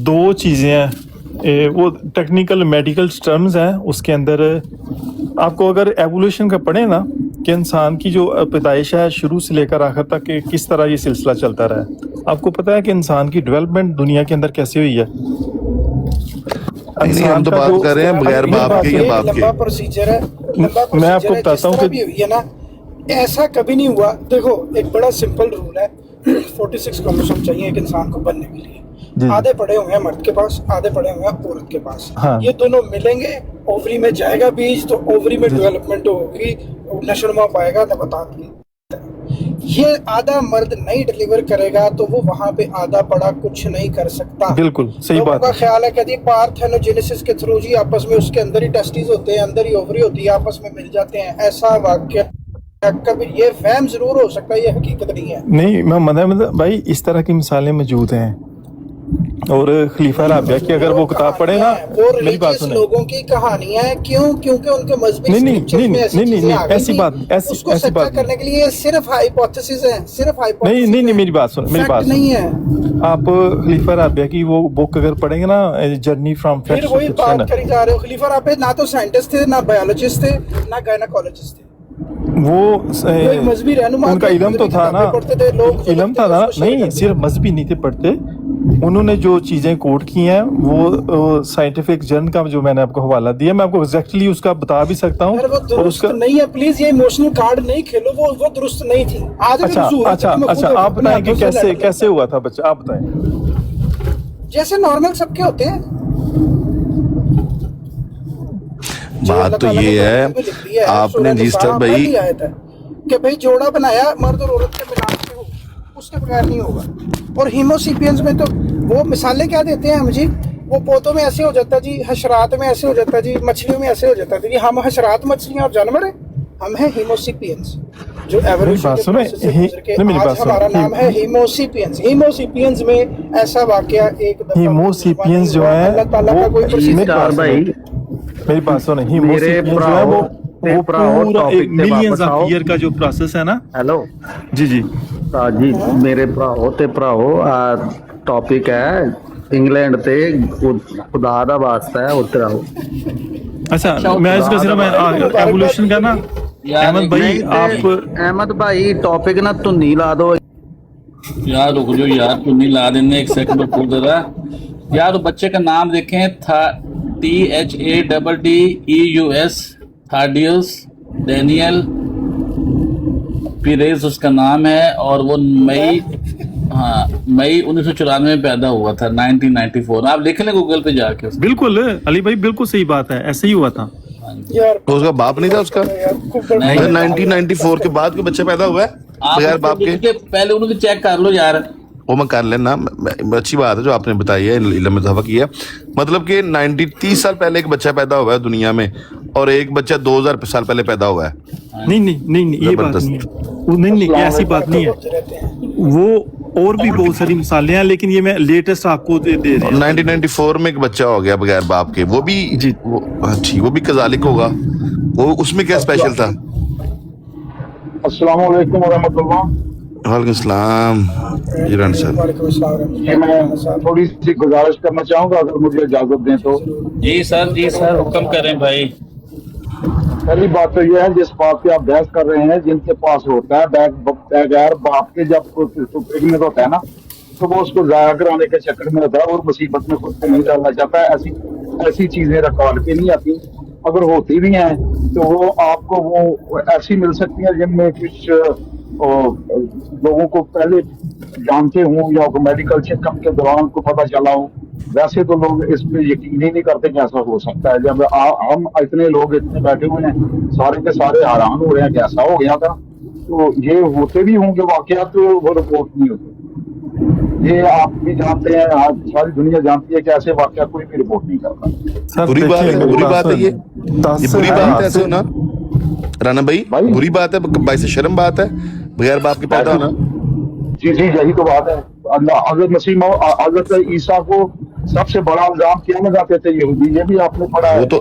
دو چیزیں ہیں, وہ ٹیکنیکل میڈیکل ٹرمز ہیں. اس کے اندر آپ کو اگر ایوولوشن کا پڑھیں نا کہ انسان کی جو پیدائش ہے شروع سے لے کر آخر تک کہ کس طرح یہ سلسلہ چلتا رہا ہے, آپ کو پتہ ہے کہ انسان کی ڈیولپمنٹ دنیا کے اندر کیسے ہوئی ہے. نہیں, ہم تو بات کر رہے ہیں بغیر باپ کے یا باپ کے. لمبا پروسیجر ہے, میں آپ کو بتاتا ہوں کہ ہے نا, ایسا کبھی نہیں ہوا. دیکھو ایک بڑا سمپل رول ہے, 46 کروموسوم چاہیے ایک انسان کو بننے کے لیے. آدھے پڑے ہوئے ہیں مرد کے پاس, آدھے پڑے ہوئے ہیں عورت کے پاس. یہ دونوں ملیں گے, اووری میں جائے گا بیج, تو اووری میں ڈیولپمنٹ ہوگی, نشوونما پائے گا, نباتات کی. یہ آدھا مرد نہیں ڈلیور کرے گا تو وہ وہاں پہ آدھا پڑا کچھ نہیں کر سکتا. بالکل صحیح بات. لوگوں کا خیال ہے کہ جی پارتھینوجینیسس کے تھرو جی آپس میں اس کے اندر ہی ٹیسٹیز ہوتے ہیں, اندر ہی اووری ہوتی ہے, آپس میں مل جاتے ہیں. ایسا واقعہ کبھی, یہ فہم ضرور ہو سکتا ہے, یہ حقیقت نہیں ہے. نہیں محمد بھائی, اس طرح کی مثالیں موجود ہیں. اور خلیفہ رابعہ کی اگر وہ کتاب پڑھے نا, میری بات سنیں, لوگوں کی کہانیاں ہیں. کیوں؟ کیونکہ ان کے مذہبی نہیں ایسی بات کرنے کے لیے صرف ہائپوتھیسز ہیں, صرف ہائپوتھیسز. نہیں میری بات سنیں, میری بات نہیں ہے. آپ خلیفہ رابعہ کی وہ بک اگر پڑھیں گے نا, جرنی فرام پھر وہی بات کری جا رہے ہو. خلیفہ رابعہ نہ تو سائنٹسٹ تھے, نہ بایولوجسٹ تھے, نہ گائنیکولوجسٹ تھے. وہ مذہبی رہنما, ان کا علم تو تھا نا, علم تھا نا. نہیں صرف مذہبی نہیں تھے پڑھتے, انہوں نے جو چیزیں کوٹ کی ہیں وہ سائنٹیفک جرن کا جو میں نے آپ کو حوالہ دیا, میں آپ کو ایگزیکٹلی اس کا بتا بھی سکتا ہوں. اور اس کا نہیں ہے, پلیز یہ ایموشنل کارڈ نہیں کھیلو, وہ درست نہیں تھی. اچھا آپ بتائیں کہ کیسے ہوا تھا بچہ, آپ بتائیں. جیسے نارمل سب کے ہوتے ہیں. بات تو یہ ہے آپ نے جس طرح بھائی کہ بھائی جوڑا بنایا مرد اور عورت کے ملان سے ہو, اس کے بغیر نہیں ہوگا. اور ہیموسیپینز میں تو وہ مثالیں کیا دیتے ہیں ہم جی, وہ پودوں میں ایسے ہو جاتا جی, حشرات میں ایسے ہو جاتا جی, مچھلیوں میں ایسے ہو جاتا جی. ہم حشرات, مچھلیاں اور جانور ہیں, ہم ہیں ہیموسیپینز جو ایوولوشن کے پروسیس سے گزر کے آج ہمارا نام ہے ہیموسیپینز. ہیموسیپینز میں ایسا واقعہ ایک دفعہ ہیموسیپینز جو ہے اللہ تعالیٰ کا کوئی پروسیس. میری بات سنیں, ہیموسیپینز جو ہے وہ پورا ملینز آف ایئر کا جو پروسیس ہے نا. ہیلو جی جی جی, میرے ਭਰਾਓ ٹاپک ہے انگلینڈ تے خدا دا واسطہ ہے اتر آؤ. اچھا میں اس کا صرف ایوولوشن کا نا, احمد بھائی ٹاپک نا تنی لا دو یار. رک جو یار, تنی لا دینے, ایک سیکنڈ میں پھول دے رہا یار. بچے کا نام دیکھیں, THADDEUS, تھاڈیوس ڈینیل پیریز اس کا نام ہے, اور وہ مئی 1994 میں پیدا ہوا تھا, 1994. آپ لکھ لیں گوگل پہ جا کے. بالکل علی بھائی, بالکل صحیح بات ہے, ایسے ہی ہوا تھا. تو اس کا باپ نہیں تھا, اس کا 1994 کے بعد کوئی بچہ پیدا ہوا ہے بغیر باپ کے. پہلے انہوں نے چیک کر لو یار. وہ میں کر لینا, اچھی بات ہے جو آپ نے بتائی ہے, علم میں اضافہ کیا. مطلب کہ 30 سال پہلے ایک بچہ پیدا ہوا ہے دنیا میں, اور ایک بچہ 2000 سال پہلے پیدا ہوا ہے. نہیں یہ بات نہیں ہے, نہیں ایسی بات نہیں ہے. وہ اور بھی بہت ساری مثالیں ہیں, لیکن یہ میں لیٹسٹ آپ کو دے رہا ہوں. 1994 میں ایک بچہ ہو گیا بغیر باپ کے, وہ بھی ٹھیک, وہ بھی کذالک ہوگا. وہ اس میں کیا اسپیشل تھا؟ السلام علیکم ورحمۃ اللہ. وعلیکم السلام. میں تھوڑی سی گزارش کرنا چاہوں گا اگر مجھے اجازت دیں تو. جی سر حکم کریں بھائی. پہلی بات تو یہ ہے, جس بات پہ آپ بحث کر رہے ہیں, جن کے پاس ہوتا ہے بغیر باپ کے, جب پریگننٹ ہوتا ہے نا, تو وہ اس کو ضائع کرانے کے چکر میں ہوتا ہے اور مصیبت میں خود کو نہیں ڈالنا چاہتا ہے. ایسی چیزیں ریکارڈ پہ نہیں آتی, اگر ہوتی بھی ہیں تو وہ آپ کو وہ ایسی مل سکتی ہیں جن میں کچھ لوگوں کو پہلے جانتے ہوں یا میڈیکل چیک اپ کے دوران کو پتہ چلا ہو. ویسے تو لوگ اس پہ یقین ہی نہیں کرتے کہ ایسا ہو سکتا ہے. جب ہم اتنے لوگ اتنے بیٹھے ہوئے ہیں, سارے کے سارے حیران ہو رہے ہیں کہ ایسا ہو گیا تھا, تو یہ ہوتے بھی ہوں گے واقعات, تو وہ رپورٹ نہیں ہوتے. یہ آپ بھی جانتے ہیں, ساری دنیا جانتی ہے کہ ایسے واقعات کوئی بھی رپورٹ نہیں کرتا. بری بات ہے یہ بری بات ہے ایسے نا رانا بھائی, بری بات ہے, باعث شرم بات ہے بغیر باپ کے پیدا ہونا. جی یہی تو بات ہے. اللہ حضرت مسیح حضرت عیسیٰ کو سب سے بڑا الزام کیا لگاتے تھے یہودی, یہ بھی آپ نے پڑھا ہے. وہ تو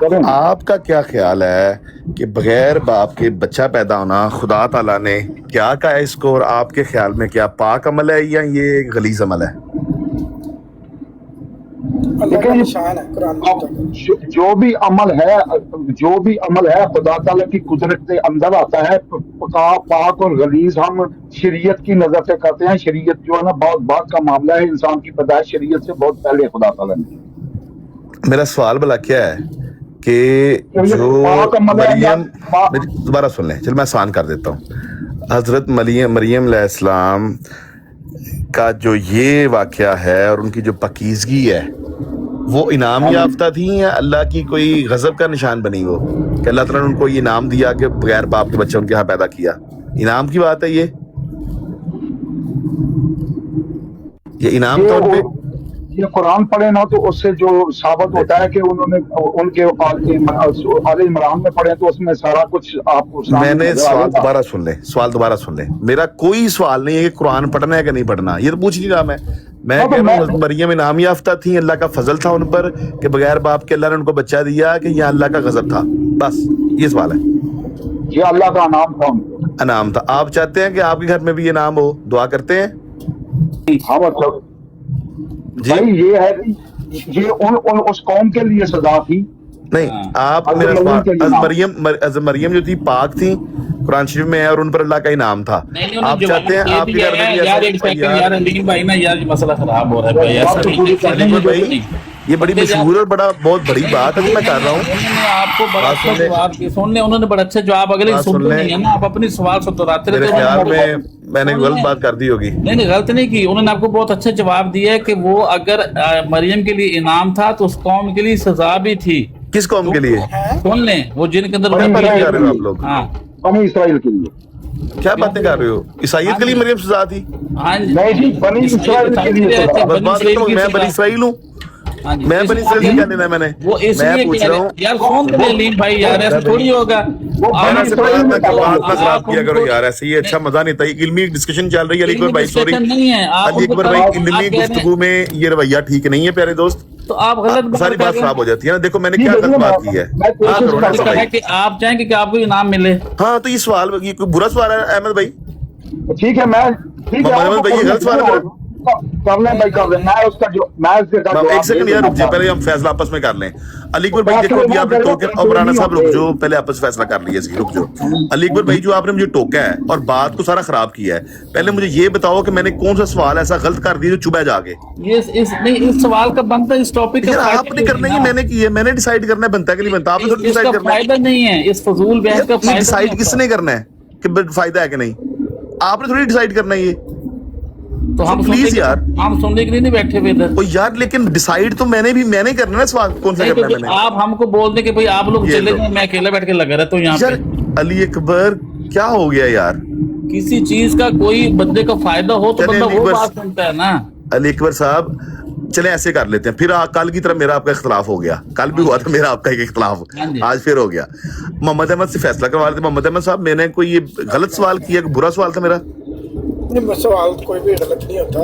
کریں. آپ کا کیا خیال ہے کہ بغیر باپ کے بچہ پیدا ہونا خدا تعالیٰ نے کیا کہا ہے اس کو، اور آپ کے خیال میں کیا پاک عمل ہے یا یہ غلیظ عمل ہے؟ اللہ کا نشان ہے قرآن میں. جو بھی عمل ہے خدا تعالیٰ کی قدرت کے اندر آتا ہے. پاک اور غلیظ ہم شریعت کی نظر سے کرتے ہیں. شریعت جو ہے نا بہت بات کا معاملہ ہے. انسان کی پیدائش شریعت سے بہت پہلے خدا تعالیٰ نے. میرا سوال بلا کیا ہے کہ جو مریم، دوبارہ سن لیں، چل میں آسان کر دیتا ہوں. حضرت مریم علیہ السلام کا جو یہ واقعہ ہے اور ان کی جو پاکیزگی ہے، وہ انعام یافتہ تھیں یا اللہ کی کوئی غضب کا نشان بنی؟ وہ کہ اللہ تعالیٰ نے ان کو یہ انعام دیا کہ بغیر باپ کے بچے ان کے یہاں پیدا کیا، انعام کی بات ہے یہ انعام طور پہ؟ یہ قرآن پڑھے نا تو اس سے جو ثابت ہوتا ہے کہ انہوں نے ان کے آل عمران میں پڑھے تو اس میں سارا کچھ آپ کو. میں نے سوال دوبارہ سن لیں. میرا کوئی سوال نہیں ہے کہ قرآن پڑھنا ہے کہ نہیں پڑھنا، یہ تو پوچھ نہیں رہا میں کہہ رہا ہوں مریم انعام یافتہ تھیں، اللہ کا فضل تھا ان پر کہ بغیر باپ کے اللہ نے ان کو بچہ دیا، کہ یہ اللہ کا غضب تھا؟ بس یہ سوال ہے. یہ اللہ کا انعام تھا. آپ چاہتے ہیں کہ آپ کے گھر میں بھی یہ انعام ہو؟ دعا کرتے ہیں؟ ہاں مطلب جی یہ ہے یہ اس قوم کے لیے سزا تھی. نہیں، آپ میرا سوال، مریم جو تھی پاک تھی، قرآن شریف میں ہے، اور ان پر اللہ کا انعام تھا. آپ چاہتے ہیں آپ کے گھر میں بھی مسئلہ خراب ہو رہا ہے. یہ بڑی مشہور اور بہت بڑی بات ہے جو میں کر رہا ہوں. آپ کو بڑا اچھا جواب سن لیں، انہوں نے بڑا اچھا جواب، اگر سن نہیں ہے نا آپ اپنی سوال سے دہراتے میرے خیال میں نے غلط بات کر دی ہوگی. نہیں غلط نہیں کی، انہوں نے آپ کو بہت اچھا جواب دیا ہے کہ وہ اگر مریم کے لیے انعام تھا تو اس قوم کے لیے سزا بھی تھی. کس قوم کے لیے؟ سن لیں، وہ جن کے اندر آپ لوگ بنی اسرائیل کے لیے کیا باتیں کر رہے ہو؟ عیسائیت کے لیے مریم سزا تھی؟ نہیں جی، بنی اسرائیل کے لیے. میں بنی اسرائیل ہوں، میں بنی اسرائیل کیا دینا ہے میں نے؟ میں پوچھ رہا ہوں یار کون دلیل بھائی یار ایسا تھوڑی ہوگا. خراب کیا کرو یار، ایسے یہ اچھا مزہ نہیں تھا. علمی ڈسکشن چل رہی ہے. علی اکبر بھائی سوری، علی اکبر بھائی علمی گفتگو میں یہ رویہ ٹھیک نہیں ہے پیارے دوست. تو آپ غلط ساری بات خراب ہو جاتی ہے نا. دیکھو میں نے کیا غلط بات کی ہے کہ آپ چاہیں کہ آپ کو انعام ملے. ہاں تو یہ سوال یہ کوئی برا سوال ہے احمد بھائی؟ ٹھیک ہے، محمد بھائی یہ غلط سوال ہے. ایک سیکنڈ یار رک جائے، پہلے ہم فیصلہ آپس میں کر لیں. علی اکبر بھائی دیکھو ابھی آپ نے ٹوکا، اور مولانا صاحب رک جو، پہلے آپس فیصلہ کر لیے. رک جو علی اکبر بھائی، جو آپ نے مجھے ٹوکا ہے اور بات کو سارا خراب کیا ہے، پہلے مجھے یہ بتاؤ کہ میں نے کون سا سوال ایسا غلط کر دیا جو چبھا جا کے؟ اس سوال کا بنتا ہے اس ٹاپک کا. آپ نے کرنا ہی، میں نے کی ہے، میں نے ڈیسائیڈ کرنا ہے بنتا ہے کہ نہیں بنتا. آپ نے تو ڈیسائیڈ کرنا ہے. فائدہ نہیں ہے اس فضول بحث کا. ڈیسائیڈ کس نے کرنا ہے کہ فائدہ ہے کہ نہیں؟ آپ نے تھوڑی ڈیسائیڈ کرنا ہے یہ. تو ہم پلیز یار، ہم سننے کے لیے نہیں بیٹھے ہوئے ادھر. یار لیکن ڈیسائیڈ تو میں نے کرنا ہے. سوال کون سا کرنا ہے میں نے؟ آپ ہم کو بول دیں کہ بھائی آپ لوگ چلے جائیں، میں اکیلا بیٹھ کے لگا رہتا ہوں یہاں پہ. علی اکبر کیا ہو گیا یار؟ کسی چیز کا کوئی بندے کا فائدہ ہو تو بندہ وہ بات سنتا ہے نا. علی اکبر صاحب چلیں ایسے کر لیتے ہیں. پھر کل کی طرح میرا آپ کا اختلاف ہو گیا. کل بھی ہوا تھا میرا آپ کا ایک اختلاف، آج پھر ہو گیا. محمد احمد سے فیصلہ کروا لیتے. محمد احمد صاحب، میں نے کوئی یہ غلط سوال کیا کہ برا سوال تھا میرا؟ سوال کوئی بھی غلط نہیں ہوتا.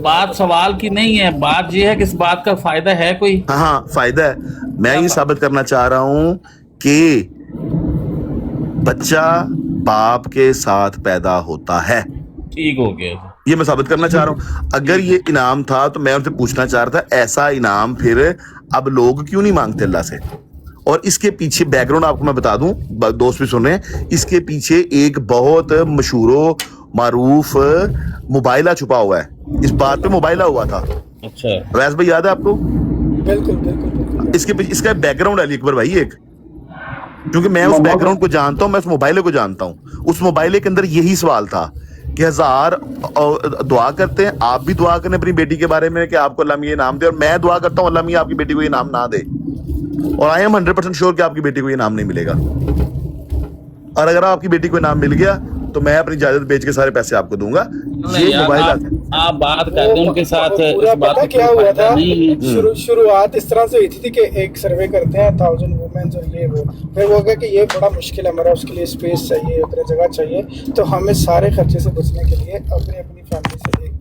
بات سوال کی نہیں ہے، بات یہ ہے کہ اس بات کا فائدہ ہے کوئی. ہاں فائدہ ہے. میں یہ ثابت کرنا چاہ رہا ہوں کہ بچہ باپ کے ساتھ پیدا ہوتا ہے. ٹھیک ہو گیا، یہ میں ثابت کرنا چاہ رہا ہوں. اگر یہ انعام تھا تو میں ان سے پوچھنا چاہ رہا تھا ایسا انعام پھر اب لوگ کیوں نہیں مانگتے اللہ سے؟ اور اس کے پیچھے بیک گراؤنڈ آپ کو میں بتا دوں، دوست بھی سن رہے ہیں، اس کے پیچھے ایک بہت مشہور و معروف مبائلہ چھپا ہوا ہے. اس بات پہ مبائلہ ہوا تھا. اچھا ویس بھائی یاد ہے آپ کو؟ بالکل بالکل. اس کے پیچھے اس کا بیک گراؤنڈ علی اکبر بھائی ایک، کیونکہ میں اس بیک گراؤنڈ کو جانتا ہوں، میں اس موبائلے کو جانتا ہوں. اس موبائلے کے اندر یہی سوال تھا کہ 1000 دعا کرتے ہیں. آپ بھی دعا کریں اپنی بیٹی کے بارے میں کہ آپ کو اللہ میاں انعام دے، اور میں دعا کرتا ہوں اللہ میاں آپ کی بیٹی کو یہ انعام نہ دے. اور آئی ایم 100% شیور کہ آپ کی بیٹی کو یہ انعام نہیں ملے گا. اور اگر آپ کی بیٹی کو انعام مل گیا تو میں اپنی جائیداد بیچ کے سارے پیسے آپ کو دوں گا. یہ موبائل آپ بات کرتے ہیں ان کے ساتھ. پتا کیا ہوا تھا، شروعات اس طرح سے ہوئی تھی کہ ایک سروے کرتے ہیں 1000 وومنز اور یہ وہ، پھر وہ کہا کہ یہ بڑا مشکل ہے ہمارا، اس کے لیے اسپیس چاہیے، اتنا جگہ چاہیے، تو ہمیں سارے خرچے سے بچنے کے لیے اپنی فیملی سے ایک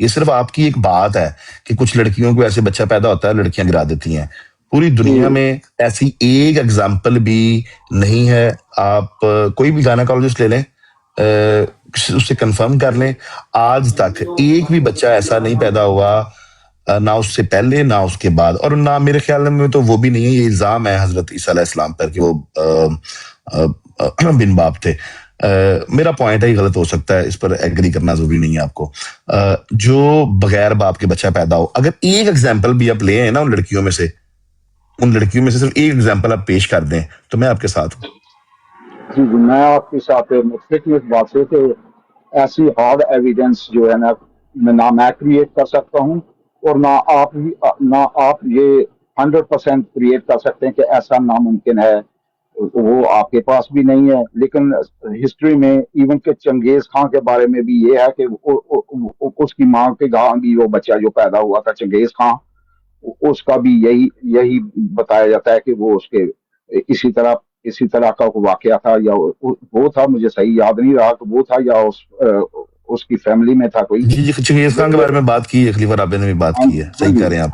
یہ صرف آپ کی ایک بات ہے کہ کچھ لڑکیوں کو ایسے بچہ پیدا ہوتا ہے لڑکیاں گرا دیتی ہیں. پوری دنیا میں ایسی ایک ایگزامپل بھی نہیں ہے. آپ کوئی بھی گائنیکالوجسٹ لے لیں, اس سے کنفرم کر لیں, آج تک ایک بھی بچہ ایسا نہیں پیدا ہوا, نہ اس سے پہلے نہ اس کے بعد, اور نہ میرے خیال میں تو وہ بھی نہیں ہے. یہ الزام ہے حضرت عیسیٰ علیہ السلام پر کہ وہ بن باپ تھے. میرا پوائنٹ ہے یہ غلط ہو سکتا ہے, اس پر ایگری کرنا ضروری نہیں ہے آپ کو. جو بغیر باپ کے بچہ پیدا ہو, اگر ایک ایگزامپل بھی آپ لے ہیں نا ان لڑکیوں میں سے صرف ایک ایگزامپل آپ پیش کر دیں تو میں آپ کے ساتھ ہوں. جی میں آپ کے ساتھ متفق ہوں اس بات سے کہ ایسی ہارڈ ایویڈنس جو ہے نہ میں کریٹ کر سکتا ہوں اور نہ آپ یہ 100% کریٹ کر سکتے ہیں کہ ایسا ناممکن ہے, وہ آپ کے پاس بھی نہیں ہے. لیکن ہسٹری میں ایون کہ چنگیز خان کے بارے میں بھی یہ ہے کہ اس کی ماں کے گاں بھی وہ بچہ جو پیدا ہوا تھا چنگیز خان, اس کا بھی یہی بتایا جاتا ہے کہ وہ اس کے اسی طرح کا واقعہ تھا, یا وہ تھا, مجھے صحیح یاد نہیں رہا کہ وہ تھا یا اس کی فیملی میں تھا کوئی. جی چنگیز خان کے بارے میں بات کی ہے, خلیفہ رابعہ نے بھی بات کی ہے, صحیح کہہ رہے ہیں آپ.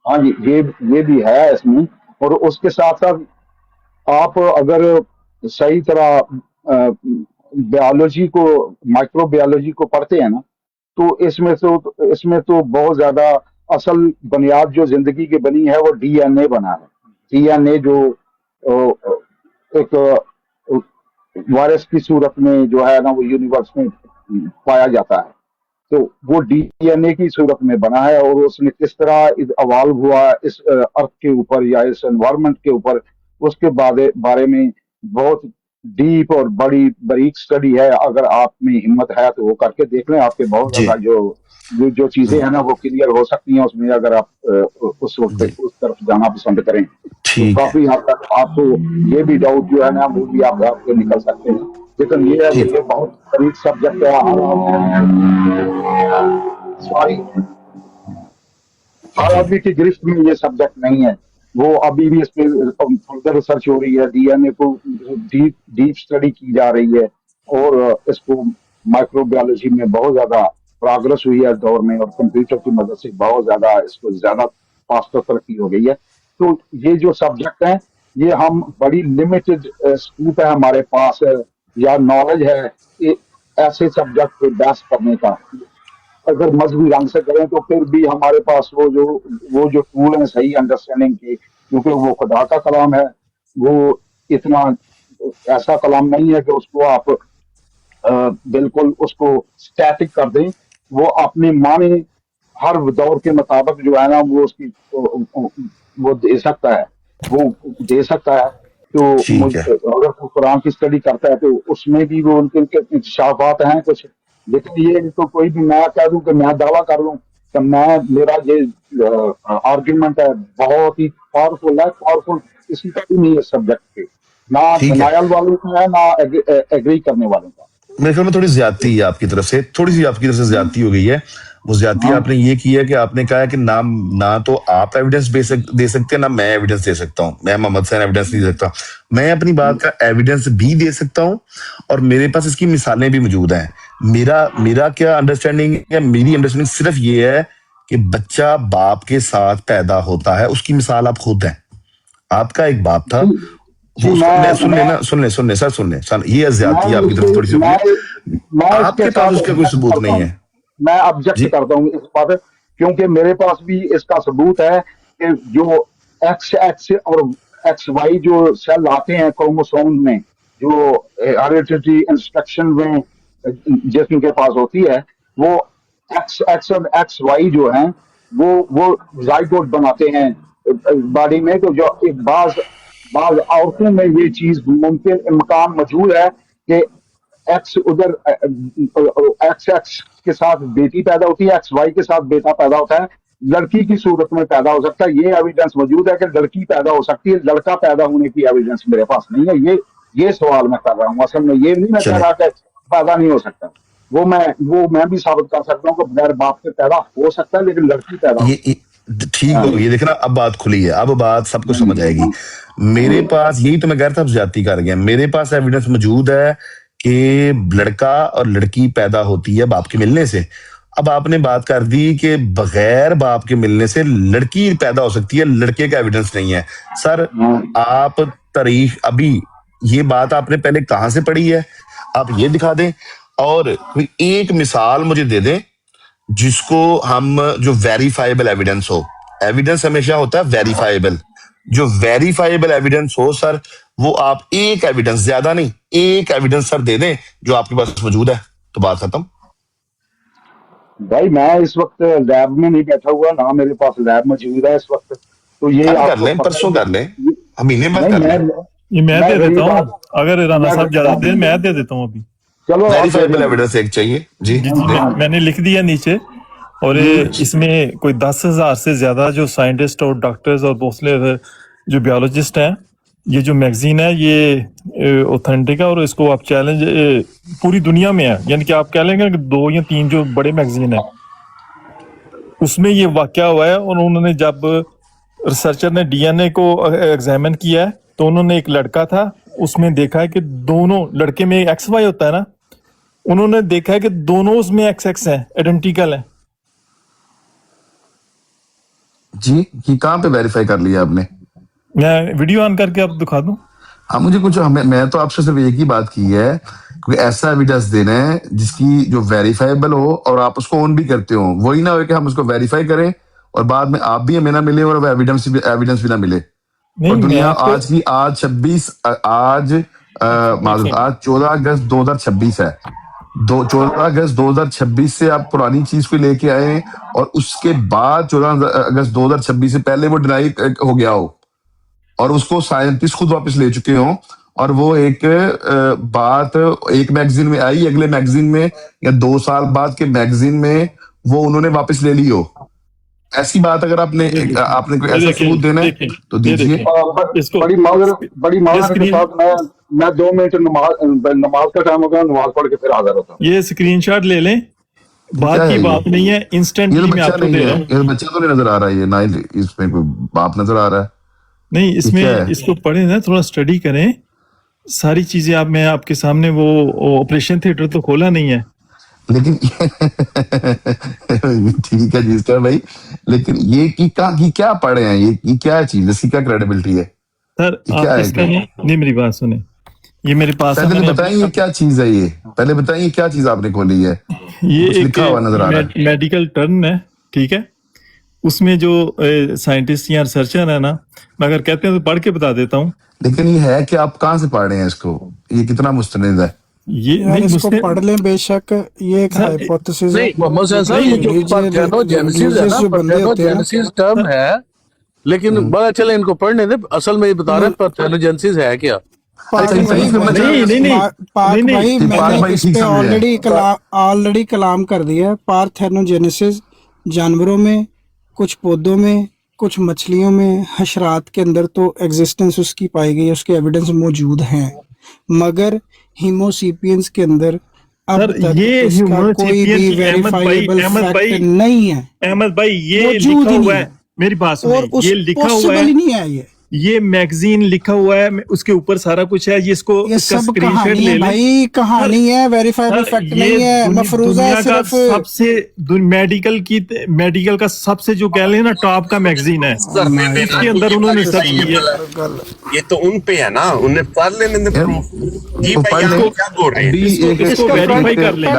ہاں جی یہ بھی ہے اس میں. اور اس کے ساتھ ساتھ آپ اگر صحیح طرح بیالوجی کو مائکرو بیالوجی کو پڑھتے ہیں نا, تو اس میں تو بہت زیادہ اصل بنیاد جو زندگی کی بنی ہے وہ ڈی این اے بنا ہے. ڈی این اے جو ایک وائرس کی صورت میں جو ہے نا وہ یونیورس میں پایا جاتا ہے, تو وہ ڈی این اے کی صورت میں بنا ہے. اور اس نے کس طرح ایوالو ہوا اس ارتھ کے اوپر یا اس انوائرمنٹ کے اوپر, اس کے بارے میں بہت ڈیپ اور بڑی باریک سٹڈی ہے. اگر آپ میں ہمت ہے تو وہ کر کے دیکھ لیں, آپ کے بہت زیادہ جو چیزیں ہیں نا وہ کلیئر ہو سکتی ہیں اس میں, اگر آپ اس وقت اس طرف جانا پسند کریں. کافی حد تک آپ کو یہ بھی ڈاؤٹ جو ہے نا وہ بھی آپ کے نکل سکتے ہیں. لیکن یہ ہے کہ یہ بہت قریب سبجیکٹ ہے. ہر آدمی کی گرفت میں یہ سبجیکٹ نہیں ہے. وہ ابھی بھی اس پہ فردر ریسرچ ہو رہی ہے, ڈی این اے کو ڈیپ اسٹڈی کی جا رہی ہے, اور اس کو مائکرو بایولوجی میں بہت زیادہ پروگرس ہوئی ہے دور میں, اور کمپیوٹر کی مدد سے بہت زیادہ اس کو زیادہ فاسٹر ترقی ہو گئی ہے. تو یہ جو سبجیکٹ ہیں یہ ہم بڑی لمیٹڈ اسکوپ ہے ہمارے پاس یا نالج ہے ایسے سبجیکٹ پہ بحث کرنے کا. اگر مذہبی رنگ سے کریں تو پھر بھی ہمارے پاس وہ جو ٹول ہیں صحیح انڈرسٹینڈنگ کی, کیونکہ وہ خدا کا کلام ہے, وہ اتنا ایسا کلام نہیں ہے کہ اس کو آپ بالکل اس کو اسٹیٹک کر دیں. وہ اپنے معنی ہر دور کے مطابق جو ہے نا وہ اس کی وہ دے سکتا ہے. تو اگر قرآن کی اسٹڈی کرتا ہے تو اس میں بھی وہ ان کے انکشافات ہیں کچھ. لیکن یہ تو کوئی بھی میں کہہ دوں کہ میں دعویٰ کر لوں کہ میرا یہ آرگیومنٹ ہے بہت ہی پاورفل ہے. پاورفل کسی کا بھی نہیں ہے سبجیکٹ کے, نہ ڈینائل والوں کا ہے نہ ایگری کرنے والوں کا. میرے خیال میں تھوڑی زیادتی ہے آپ کی طرف سے, تھوڑی سی آپ کی طرف سے زیادتی ہو گئی ہے. وہ زیادتی آپ نے یہ کی ہے کہ آپ نے کہا ہے کہ نہ تو آپ ایویڈنس دے سکتے ہیں نہ میں ایویڈنس دے سکتا ہوں. میں محمد حسین ایویڈنس نہیں دے سکتا, میں اپنی بات کا ایویڈنس بھی دے سکتا ہوں, اور میرے پاس اس کی مثالیں بھی موجود ہیں. میرا کیا انڈرسٹینڈنگ ہے, میری انڈرسٹینڈنگ صرف یہ ہے کہ بچہ باپ کے ساتھ پیدا ہوتا ہے, اس کی مثال آپ خود ہیں. آپ کا ایک باپ تھا, سن لیں سر, یہ زیادتی آپ کی طرف تھوڑی سی, آپ کے پاس اس کا کوئی ثبوت نہیں ہے. میں آبجیکٹ کرتا ہوں اس بات, کیونکہ میرے پاس بھی اس کا ثبوت ہے کہ جو ایکس اور ایکس وائی جو سیل آتے ہیں کروموسوم میں, جو ہیریڈیٹری انسٹرکشن میں جسم کے پاس ہوتی ہے, وہ ایکس اور ایکس وائی جو ہیں وہ زائگوٹ بناتے ہیں باڈی میں. تو جو بعض عورتوں میں یہ چیز امکان موجود ہے کہ ایکس ادھر ایکس کے ساتھ بیٹی پیدا ہوتی ہے, ایکس وائی کے ساتھ بیٹا پیدا ہوتا ہے. لڑکی کی صورت میں پیدا ہو سکتا ہے, یہ ایویڈنس موجود ہے کہ لڑکی پیدا ہو سکتی ہے. لڑکا پیدا ہونے کی ایویڈنس میرے پاس نہیں ہے. یہ سوال میں کر رہا ہوں, اصل میں یہ نہیں میں کہہ رہا کہ پیدا نہیں ہو سکتا. وہ میں بھی ثابت کر سکتا ہوں کہ بغیر باپ کے پیدا ہو سکتا ہے, لیکن لڑکی پیدا ٹھیک ہو گئی. دیکھنا اب بات کھلی ہے, اب بات سب کو سمجھ آئے گی. میرے پاس یہی تو میں کہہ رہا تھا, زیادتی کر گیا. میرے پاس ایویڈنس موجود ہے کہ لڑکا اور لڑکی پیدا ہوتی ہے باپ کے ملنے سے. اب آپ نے بات کر دی کہ بغیر باپ کے ملنے سے لڑکی پیدا ہو سکتی ہے, لڑکے کا ایویڈنس نہیں ہے. سر آپ تاریخ ابھی یہ بات آپ نے پہلے کہاں سے پڑھی ہے, آپ یہ دکھا دیں, اور کوئی ایک مثال مجھے دے دیں جس کو ہم, جو ویریفائیبل ایویڈنس ہو. ایویڈنس ہمیشہ ہوتا ہے ویریفائیبل, جو ویریفائیبل ایویڈنس ہو سر, وہ آپ ایک ایویڈنس, زیادہ نہیں, ایک ایویڈنس سر دے دیں جو آپ کے پاس موجود ہے, تو بات ختم. بھائی میں اس وقت لیب میں نہیں بیٹھا ہوا, نہ میرے پاس لیب موجود ہے اس وقت, تو یہ کل آپ کر کو لیں, پتہ پرسوں ہے. کر لیں, مہینے بعد نہیں کر لیں. یہ میں دے دیتا ہوں, اگر رانا صاحب میں- اجازت دیں میں دے دیتا ہوں ابھی. چلو آپ ویریفائیبل ایویڈنس ایک چاہیے جی, جی جی میں نے لکھ دیا نیچے, اور اس میں کوئی 10,000 سے زیادہ جو سائنٹسٹ اور ڈاکٹرز اور دوسرے جو بیولوجسٹ ہیں, یہ جو میگزین ہے یہ اوتھینٹک ہے, اور اس کو آپ چیلنج پوری دنیا میں ہے, یعنی کہ آپ کہہ لیں گے کہ 2 یا 3 جو بڑے میگزین ہیں اس میں یہ واقعہ ہوا ہے. اور انہوں نے جب ریسرچر نے ڈی این اے کو ایگزامن کیا ہے تو انہوں نے ایک لڑکا تھا, اس میں دیکھا ہے کہ دونوں لڑکے میں ایکس وائی ہوتا ہے نا, انہوں نے دیکھا ہے کہ دونوں اس میں ایکس ایکس ہیں, آئیڈینٹیکل ہیں. جی یہ کہاں پہ ویریفائی کر لیا آپ نے؟ میں ویڈیو آن کر کے آپ دکھا دوں. ہاں مجھے کچھ, میں تو آپ سے صرف ایک ہی بات کی ہے, کوئی ایسا ایویڈنس دینا ہے جس کی جو ویریفائیبل ہو اور آپ اس کو اون بھی کرتے ہو. وہی نہ ہو کہ ہم اس کو ویریفائی کریں اور بعد میں آپ بھی ہمیں نہ ملے اور ایویڈنس بھی نہ ملے. اور نہیں دنیا آج 14 اگست 2026 ہے. 14 اگست 2026 سے آپ پرانی چیز کو لے کے آئے اور اس کے بعد 14 اگست 2026 سے پہلے وہ ڈینائی ہو گیا ہو اور اس کو سائنٹسٹ خود واپس لے چکے ہوں, اور وہ ایک بات ایک میگزین میں آئی, اگلے میگزین میں یا 2 سال بعد کے میگزین میں وہ انہوں نے واپس لے لی ہو. ایسی بات اگر آپ نے کوئی ایسا ثبوت دینا ہے تو دیجیے. بڑی معذرت کے ساتھ میں 2 منٹ نماز کا ٹائم ہوگا, نماز پڑھ کے پھر حاضر ہوتا ہوں. یہ اسکرین شاٹ لے لیں, بات کی بات نہیں ہے, یہ تو انسٹنٹلی میں بچہ آپ کو نہیں دے رہا ہے, ہوں. یہ بچہ تو نہیں نظر آ رہا ہے, یہ نہ اس میں کوئی باپ نظر آ رہا ہے. نہیں اس میں اس کو پڑھیں نا, تھوڑا اسٹڈی کریں ساری چیزیں. آپ میں آپ کے سامنے وہ آپریشن تھیٹر تو کھولا نہیں ہے, لیکن ٹھیک ہے جی سر بھائی, لیکن یہ کیا پڑھے ہیں, یہ کیا چیز, اس کی کیا کریڈیبلٹی ہے سر آپ اس کا نہیں, میری بات سنیں, یہ میرے پاس پہلے بتائیں یہ کیا چیز ہے, یہ پہلے بتائیں یہ کیا چیز آپ نے کھولی ہے. یہ کچھ ایک لکھا ہوا نظر آ رہا ہے. میڈیکل ٹرم ہے, ٹھیک ہے, اس میں جو سائنٹسٹ یا ریسرچر ہے نا, میں اگر کہتے ہیں تو پڑھ کے بتا دیتا ہوں. لیکن یہ ہے کہ آپ کہاں سے پڑھ رہے ہیں اس کو, یہ کتنا مستند ہے. یہ یار اس کو پڑھ لیں بے شک, یہ ایک ہائپوتھیسس ہے. نہیں محمد حسین صاحب, یہ جو پرتھینوجینسس ہے نا, پرتھینوجینسس ٹرم ہے, لیکن بڑا چلے ان کو پڑھنے دیں. اصل میں یہ بتا رہے ہیں پرتھینوجینسس ہے کیا. پاک بھائی میں نے اس پہ آلریڈی کلام کر دیا ہے. پارتھینوجینسس جانوروں میں, کچھ پودوں میں, کچھ مچھلیوں میں, حشرات کے اندر تو ایگزسٹنس اس کی پائی گئی, اس کے ایویڈنس موجود ہیں, مگر ہیموسیپینس کے اندر اب تک اس کا کوئی بھی ویریفائیبل فیکٹ نہیں ہے. احمد بھائی یہ لکھا ہوا ہے, میری بات سنیں, یہ لکھا ہوا ہے, نہیں ہے, یہ میگزین لکھا ہوا ہے, اس کے اوپر سارا کچھ ہے. یہ اس کو یہ سب کہانی ہے بھائی, کہانی ہے, ویریفائیبل فیکٹ نہیں ہے, مفروضہ ہے صرف. سب سے میڈیکل کا سب سے جو کہہ لیں نا ٹاپ کا میگزین ہے, اس کے اندر انہوں نے سب کیا. یہ تو ان پہ ہے نا, انہیں پڑھ لینے جی بھائی کیا بول رہے ہیں. اس کو ویریفائی کر لیں.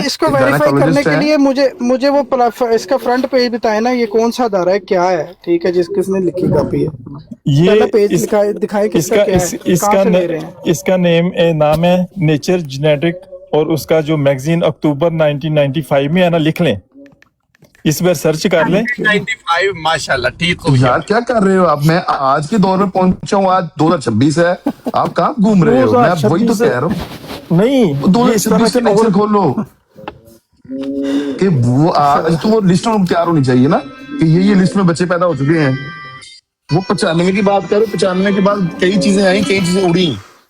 اس کو ویریفائی کرنے کے لیے مجھے وہ اس کا فرنٹ پیج بتائے نا, یہ کون سا ادارہ ہے, کیا ہے, ٹھیک ہے, کس نے لکھی کاپی ہے, یہ پیج دکھائے کس کا کیا ہے. اس کا نام ہے نیچر جینیٹک, اور اس کا جو میگزین اکتوبر 1995 میں ہے نا, لکھ لیں, اس پر سرچ کر لیں. 95 ماشاءاللہ ٹھیک ہو یار کیا کر رہے ہو آپ, میں آج کے دور میں پہنچا ہوں, آج 2026 ہے, آپ کہاں گھوم رہے ہو, میں وہی تو کہہ رہا ہوں. نہیں 2026 سے نیچر کھولو, کہ وہ آج تو وہ لسٹ تیار ہونی چاہیے نا, کہ یہ لسٹ میں بچے پیدا ہو چکے ہیں. وہ 95 کی بات کرو, 95 کے بعد کئی چیزیں آئیں, کئی چیزیں اڑی.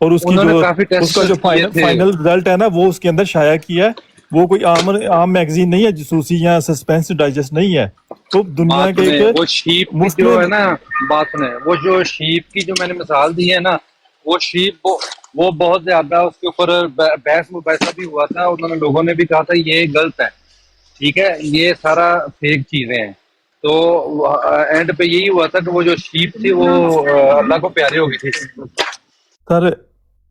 اور اس کی انہوں نے جو کافی ٹیسٹ اس کا جو کیے تھے۔ فائنل رزلٹ ہے نا وہ اس کے اندر شائع کیا ہے، وہ کوئی عام میگزین نہیں ہے، جاسوسی یا سسپینس ڈائجسٹ نہیں ہے، تو دنیا بات کے سنیں، ایک وہ شیپ کی مفت جو میں ہے نا، بات سنیں، وہ جو شیپ کی جو میں نے مثال دی ہے نا، وہ شیپ وہ بہت زیادہ اس کے اوپر بحث مباحثہ بھی ہوا تھا، انہوں نے لوگوں نے بھی کہا تھا یہ غلط ہے، ٹھیک ہے، یہ سارا فیک چیزیں ہیں، تو اینڈ پہ یہی ہوا تھا کہ وہ جو شیپ تھی وہ اللہ کو پیاری ہو گئی تھی۔ سر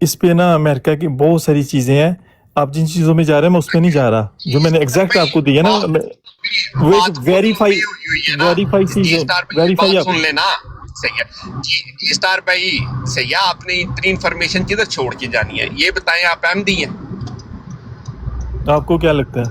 اس پہ نا امریکہ کی بہت ساری چیزیں ہیں، آپ جن چیزوں میں جا رہے ہیں میں اس پہ نہیں جا رہا، جو میں نے ایگزیکٹ آپ کو دی ہے نا وہ ایک ویریفائی آپ سن لینا صحیح ہے جی اسٹار بھائی، صحیح ہے، آپ نے اتنی انفارمیشن کدھر چھوڑ کے جانی ہے، یہ بتائیں آپ احمدی ہیں؟ آپ کو کیا لگتا ہے؟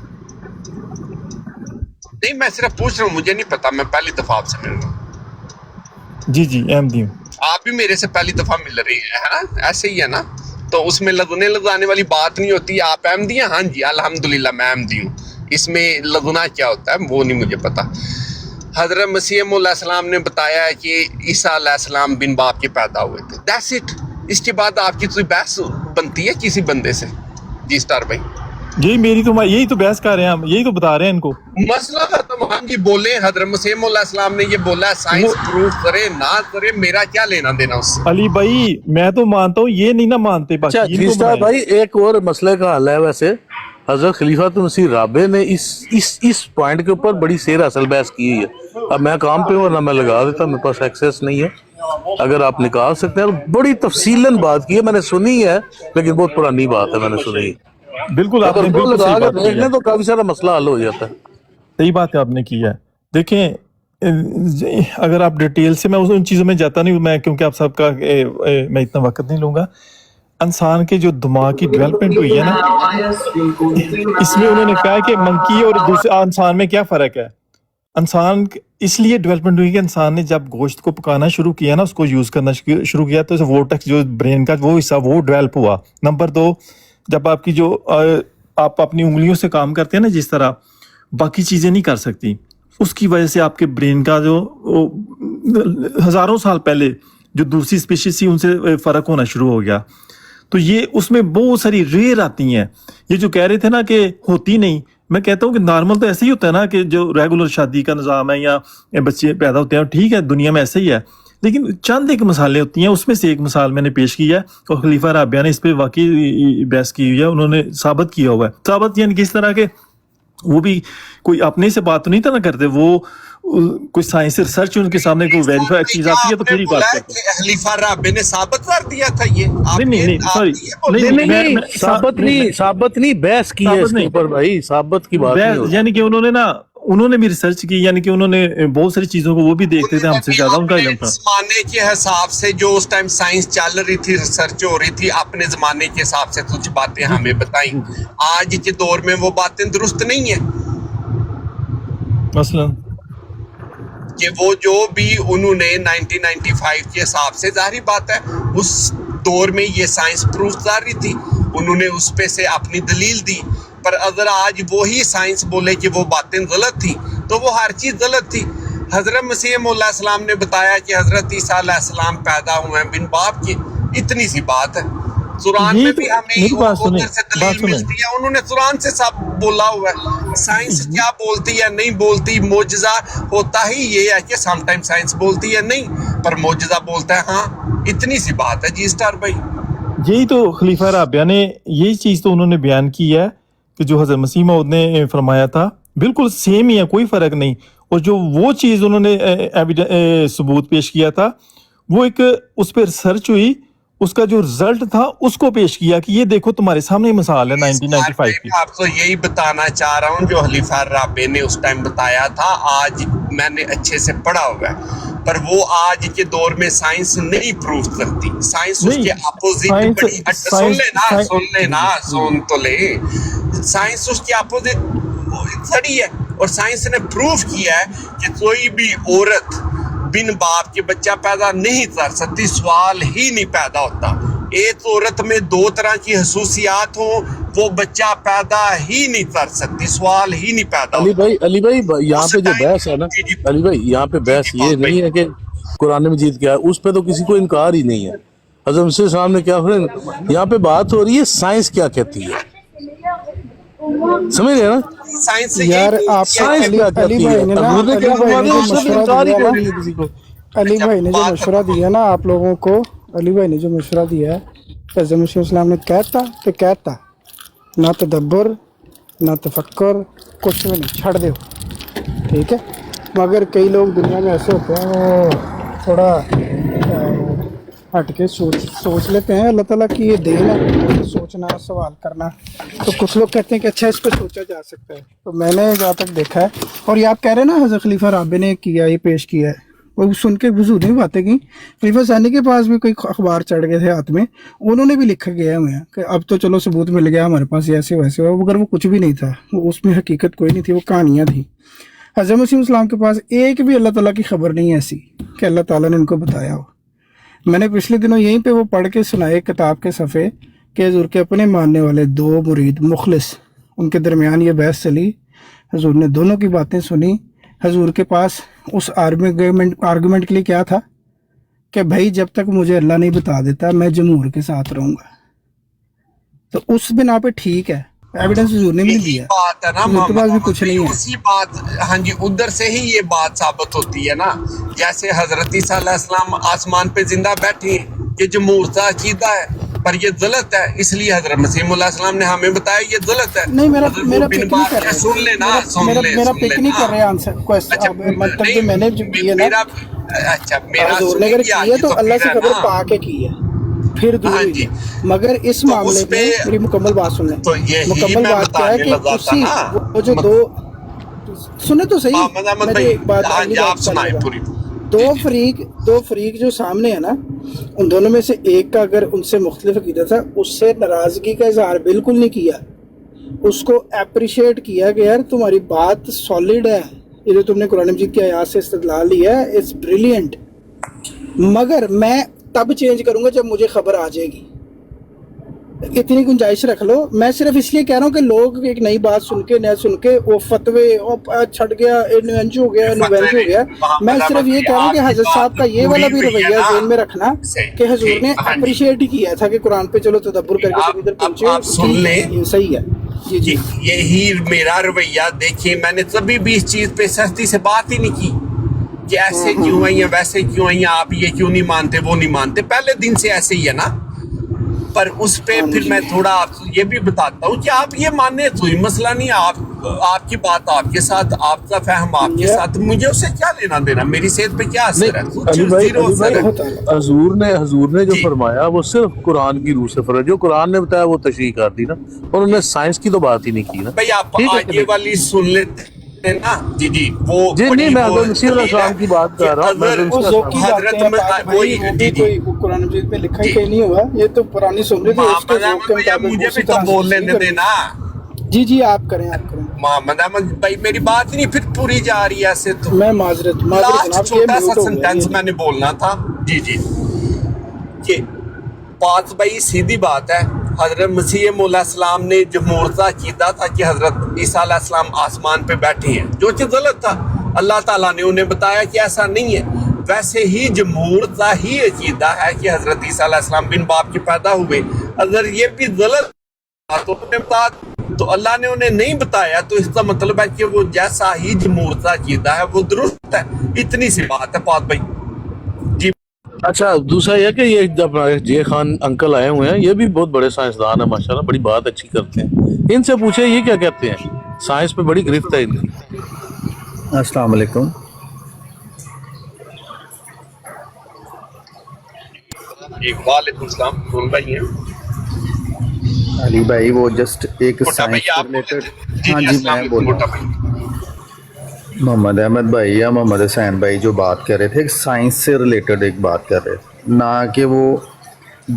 نہیں میں صرف پوچھ رہا ہوں، مجھے نہیں پتا، میں پہلی دفعہ آپ سے مل رہا ہوں، جی احمدی ہوں۔ آپ بھی میرے سے پہلی دفعہ مل رہی ہیں، ہے نا، ایسے ہی ہے نا، تو اس میں لگانے والی بات نہیں ہوتی، آپ احمدی ہیں؟ ہاں جی الحمدللہ میں احمدی ہوں، اس میں لگنا کیا ہوتا ہے وہ نہیں مجھے پتا۔ حضرت مسیح علیہ السلام نے بتایا ہے کہ عیسیٰ علیہ السلام بن باپ کے پیدا ہوئے تھے، دیٹس اٹ، اس کے بعد آپ کی کوئی بحث بنتی ہے کسی بندے سے؟ جی اسٹار بھائی یہی تو بحث کر رہے ہیں ہم، یہی تو بتا رہے ہیں ان کو، مسئلہ ختم، ہم جی بولے حضرت مسیح علیہ السلام نے یہ بولا ہے، سائنس پروف کرے نہ کرے میرا کیا لینا دینا اس سے؟ علی بھائی میں تو مانتا ہوں، یہ نہیں نہ مانتے، اچھا باقی ان جی کو صاحب بتائیں۔ بھائی، ایک اور مسئلے کا حل ہے ویسے، حضرت خلیفۃ المسیح رابع نے اس پوائنٹ کے اوپر بڑی سیر اصل بحث کی ہوئی ہے، اب میں کام پہ ہوں ورنہ میں لگا دیتا، میرے پاس ایکسیس نہیں ہے، اگر آپ نکال سکتے ہیں، بڑی تفصیلاً بات کی ہے، میں نے سنی ہے لیکن بہت پرانی بات ہے، میں نے سنی ہے، بالکل آپ اگر نے وہ بالکل لگا صحیح کے بات کی دیکھ ہے، لیں تو کافی سارا مسئلہ حل ہو جاتا ہے۔ صحیح بات ہے آپ نے کی ہے۔ دیکھیں اگر آپ ڈیٹیل سے، میں ان چیزوں میں جاتا نہیں ہوں، میں کیونکہ آپ سب کا میں اتنا وقت نہیں لوں گا، انسان کے جو دماغ کی ڈیولپمنٹ ہوئی ہے نا، اس میں انہوں نے کہا کہ منکی اور دوسرے انسان میں کیا فرق ہے۔ انسان اس لیے ڈیولپمنٹ ہوئی کہ انسان نے جب گوشت کو پکانا شروع کیا نا، اس کو یوز کرنا شروع کیا، تو وورٹیکس جو برین کا وہ حصہ وہ ڈیولپ ہوا۔ نمبر 2، جب آپ کی جو آپ اپنی انگلیوں سے کام کرتے ہیں نا، جس طرح باقی چیزیں نہیں کر سکتی، اس کی وجہ سے آپ کے برین کا جو ہزاروں سال پہلے جو دوسری اسپیشیز تھی ان سے فرق ہونا شروع ہو گیا۔ تو یہ اس میں بہت ساری ریئر آتی ہیں، یہ جو کہہ رہے تھے نا کہ ہوتی نہیں، میں کہتا ہوں کہ نارمل تو ایسے ہی ہوتا ہے نا، کہ جو ریگولر شادی کا نظام ہے یا بچے پیدا ہوتے ہیں، ٹھیک ہے دنیا میں ایسے ہی ہے، لیکن چند ایک مثالیں ہوتی ہیں، اس میں سے ایک مثال میں نے پیش کی ہے، اور خلیفہ رابعہ نے اس پہ واقعی بحث کی ہوئی ہے، انہوں نے ثابت کیا ہوا ہے۔ ثابت یعنی کس طرح کے، وہ بھی کوئی اپنے سے بات نہیں تھا نہ کرتے، وہ کوئی سائنس ریسرچ ان کے سامنے کوئی ویریفائی چیز آتی ہے تو پھر ہی بات کرتے ہیں۔ خلیفہ رابع نے ثابت کر دیا تھا یہ، نہیں سوری، نہیں ثابت نہیں، بحث کی ہے اس کے اوپر بھائی، ثابت کی بات نہیں ہوتی، یعنی کہ انہوں نے بھی ریسرچ کی، یعنی کہ انہوں نے بہت ساری چیزوں کو وہ بھی دیکھتے تھے، ہم سے زیادہ ان کا علم تھا۔ زمانے کے حساب سے جو اس ٹائم سائنس چل رہی تھی، ریسرچ ہو رہی تھی، اپنے زمانے کے حساب سے کچھ باتیں ہمیں بتائیں، آج کے دور میں وہ باتیں درست نہیں ہیں، مثلا کہ وہ جو بھی انہوں نے 1995 کے حساب سے، ظاہری بات ہے اس دور میں یہ سائنس پروف کر رہی تھی، انہوں نے اس پہ سے اپنی دلیل دی، پر اگر آج وہی سائنس بولے کہ وہ باتیں غلط تھی تو وہ ہر چیز غلط تھی۔ حضرت مسیح علیہ السلام نے بتایا کہ حضرت عیسیٰ علیہ السلام پیدا ہوئے ہیں بن باپ کے، اتنی سی بات ہے۔ قرآن میں بھی ہمیں ادھر سے دلیل ملتی ہے، انہوں نے قرآن سے سب بولا ہوا ہے، سائنس کیا بولتی ہے نہیں بولتی، معجزہ ہوتا ہی یہ ہے کہ سم ٹائم سائنس بولتی ہے نہیں پر معجزہ بولتا ہے ہاں، اتنی سی بات ہے جی اسٹار بھائی۔ یہی تو خلیفہ رابعہ نے یہی چیز تو انہوں نے بیان کی ہے کہ جو حضرت مسیح موعود نے فرمایا تھا بالکل سیم ہی ہے، کوئی فرق نہیں، اور جو وہ چیز انہوں نے ثبوت پیش کیا تھا وہ ایک اس پہ ریسرچ ہوئی، اس کا جو رزلٹ تھا اس کو پیش کیا کہ یہ دیکھو تمہارے سامنے مثال ہے 1995 کی۔ میں آپ کو یہی بتانا چاہ رہا ہوں جو خلیفہ رابع نے اس ٹائم بتایا تھا، آج میں نے اچھے سے پڑھا ہوا ہے، پر وہ آج کے دور میں سائنس نہیں پروف کرتی، سائنس اس کے اپوزٹ بڑی، سن لینا سن تو لے، سائنس اس کے اپوزٹ کھڑی ہے، اور سائنس نے پروف کیا ہے کہ کوئی بھی عورت بن باپ کے بچہ پیدا نہیں کر سکتی، سوال ہی نہیں پیدا ہوتا۔ ایک عورت میں 2 طرح کی خصوصیات ہوں، وہ بچہ پیدا ہی نہیں کر سکتی، سوال ہی نہیں پیدا ہوتا۔ علی بھائی یہاں پہ جو بحث ہے نا، علی بھائی یہاں پہ بحث یہ نہیں ہے کہ قرآن مجید کیا ہے، اس پہ تو کسی کو انکار ہی نہیں ہے، حضرت مسیح السلام نے کیا فرمایا؟ یہاں پہ بات ہو رہی ہے سائنس کیا کہتی ہے، سمجھ رہے نا؟ سائنس سے یار آپ سائنس علی کیا علی کہتی ہے؟ بھائی نے نا حضور نے علی کیا بھائی نے فرمایا؟ جو اس سے مشورہ انکار ہی دیا کر نا، رہی ہے کسی کو۔ علی بھائی نے جو مشورہ دیا نا آپ لوگوں کو، علی بھائی نے جو مشورہ دیا ہے کہ حضرت مسیح السلام نے کہتا نہ تدبر نہ تفکر، کچھ بھی نہیں، چھڑ دو، ٹھیک ہے۔ مگر کئی لوگ دنیا میں ایسے ہوتے ہیں وہ تھوڑا ہٹ کے سوچ لیتے ہیں، اللہ تعالیٰ کی یہ دین ہے سوچنا، سوال کرنا، تو کچھ لوگ کہتے ہیں کہ اچھا اس پہ سوچا جا سکتا ہے۔ تو میں نے جہاں تک دیکھا ہے، اور یہ آپ کہہ رہے ہیں نا حضرت خلیفہ رابع نے کیا، یہ پیش کیا ہے، وہ سن کے حضور نے باتیں کی، خلیفہ ثانی کے پاس بھی کوئی اخبار چڑھ گئے تھے ہاتھ میں، انہوں نے بھی لکھ گیا ہوئے ہیں کہ اب تو چلو ثبوت مل گیا ہمارے پاس، ایسے ویسے ہوا، مگر وہ کچھ بھی نہیں تھا، وہ اس میں حقیقت کوئی نہیں تھی، وہ کہانیاں تھیں۔ حضرت مسیح السلام کے پاس ایک بھی اللہ تعالیٰ کی خبر نہیں ہے ایسی کہ اللہ تعالیٰ نے ان کو بتایا ہو۔ میں نے پچھلے دنوں یہیں پہ وہ پڑھ کے سنائے کتاب کے صفحے کہ حضور کے اپنے ماننے والے دو مرید مخلص، ان کے درمیان یہ بحث چلی، حضور نے دونوں کی باتیں سنی۔ حضور کے پاس اس آرگومنٹ کے لیے کیا تھا کہ بھائی جب تک مجھے اللہ نہیں بتا دیتا میں جمہور کے ساتھ رہوں گا، تو اس بنا پہ ٹھیک ہے، ایویڈنس حضور نے بھی نہیں دیا، بات ہے نا حضور کے پاس بھی کچھ نہیں ہے۔ اسی بات، ہاں جی، ادھر سے ہی یہ بات ثابت ہوتی ہے نا، جیسے حضرت عیسیٰ علیہ السلام آسمان پہ زندہ بیٹھے ہیں، یہ جمہور کا عقیدہ ہے، پر یہ غلط ہے، اس لیے حضرت مسیح علیہ السلام نے ہمیں بتایا یہ غلط ہے۔ نہیں، میرا حضرت پک بن نہیں بات کر ہے، رہے، سن لینا، میرا پک نہیں کر رہے آنسر اچھا مطلب جو میں نے جو کی ہے نا، اچھا میرا حضور نے اگر کی ہے تو اللہ سے خبر پا کے کی ہے، پھر دور ہوئی ہے۔ مگر اس معاملے میں میری مکمل بات سن لیں، مکمل بات کیا ہے کہ اسی وہ جو دو سنیں تو صحیح، میری ایک بات آپ سنائیں پوری۔ دو فریق جو سامنے ہے نا، ان دونوں میں سے ایک کا اگر ان سے مختلف عقیدہ تھا، اس سے ناراضگی کا اظہار بالکل نہیں کیا، اس کو اپریشیٹ کیا کہ یار تمہاری بات سالڈ ہے، یہ جو تم نے قرآن مجید کی آیات سے استدلال لیا ہے اٹس بریلینٹ، مگر میں تب چینج کروں گا جب مجھے خبر آ جائے گی، اتنی گنجائش رکھ لو۔ میں صرف اس لیے کہہ رہا ہوں کہ لوگ ایک نئی بات سن کے وہ فتوے چھٹ گیا، انوینج ہو گیا، میں صرف یہ کہہ رہا ہوں کہ حضرت صاحب کا یہ والا بھی رویہ ذہن میں رکھنا کہ حضور نے اپریشیٹ ہی کیا تھا کہ قرآن پہ چلو تدبر کر کے ادھر پہنچے، صحیح ہے۔ جی یہی میرا رویہ دیکھیے، میں نے کبھی بھی اس چیز پہ سختی سے بات ہی نہیں کی کہ ایسے کیوں ہیں یا ویسے کیوں ہیں، آپ یہ کیوں نہیں مانتے، وہ نہیں مانتے، پہلے دن سے ایسے ہی ہے نا۔ پر اس پہ پھر میں تھوڑا آپ یہ بھی بتاتا ہوں کہ آپ یہ ماننے کوئی مسئلہ نہیں، آپ کی بات آپ کے ساتھ، آپ کا فہم آپ کے ساتھ، مجھے اس سے کیا لینا دینا، میری صحت پہ کیا اثر ہے؟ حضور نے جو فرمایا وہ صرف قرآن کی روح سے فرمایا، جو قرآن نے بتایا وہ تشریح کر دی نا، انہوں نے سائنس کی تو بات ہی نہیں کی نا۔ بھائی آپ یہ والی سن لیتے نا، جی وہ نہیں، میں حضرت مسیح علیہ السلام کی بات کر رہا ہوں، قرآن مجید میں لکھا ہی کہیں نہیں ہوا، یہ تو پرانی سن رہی تھی، مجھے بھی تو بول لینے دینا۔ جی آپ کریں محمد احمد بھائی، میری بات ہی نہیں پھر پوری جا رہی ہے ایسے تو، میں معذرت چھوٹا سا سینٹینس میں نے بولنا تھا۔ جی کہ بات بھائی سیدھی بات ہے، حضرت مسیح علیہ السلام نے جمہور کا عقیدہ تھا کہ حضرت عیسیٰ علیہ السلام آسمان پہ بیٹھے ہیں، جو کہ غلط تھا، اللہ تعالیٰ نے انہیں بتایا کہ ایسا نہیں ہے۔ ویسے ہی جمہور کا ہی عقیدہ ہے کہ حضرت عیسیٰ علیہ السلام بن باپ کے پیدا ہوئے، اگر یہ بھی غلط تو اللہ نے انہیں نہیں بتایا، تو اس کا مطلب ہے کہ وہ جیسا ہی جمہور کا عقیدہ ہے وہ درست ہے، اتنی سی بات ہے پاک بھائی۔ جی اچھا، دوسرا یہ کہ یہ جب جے خان انکل آئے ہوئے ہیں، یہ بھی بہت بڑے سائنسدان ہیں ماشاءاللہ، بڑی بات اچھی کرتے ہیں، ان سے پوچھے یہ کیا کہتے ہیں، سائنس پہ بڑی گرفت ہے ان کی۔ السلام علیکم۔ وعلیکم السلام، کون بھائی ہیں؟ علی بھائی وہ جسٹ ایک سائنس سے ریلیٹڈ، ہاں جی میں بول رہا ہوں، محمد احمد بھائی یا محمد حسین بھائی جو بات کر رہے تھے، سائنس سے ریلیٹڈ ایک بات کر رہے تھے، نہ کہ وہ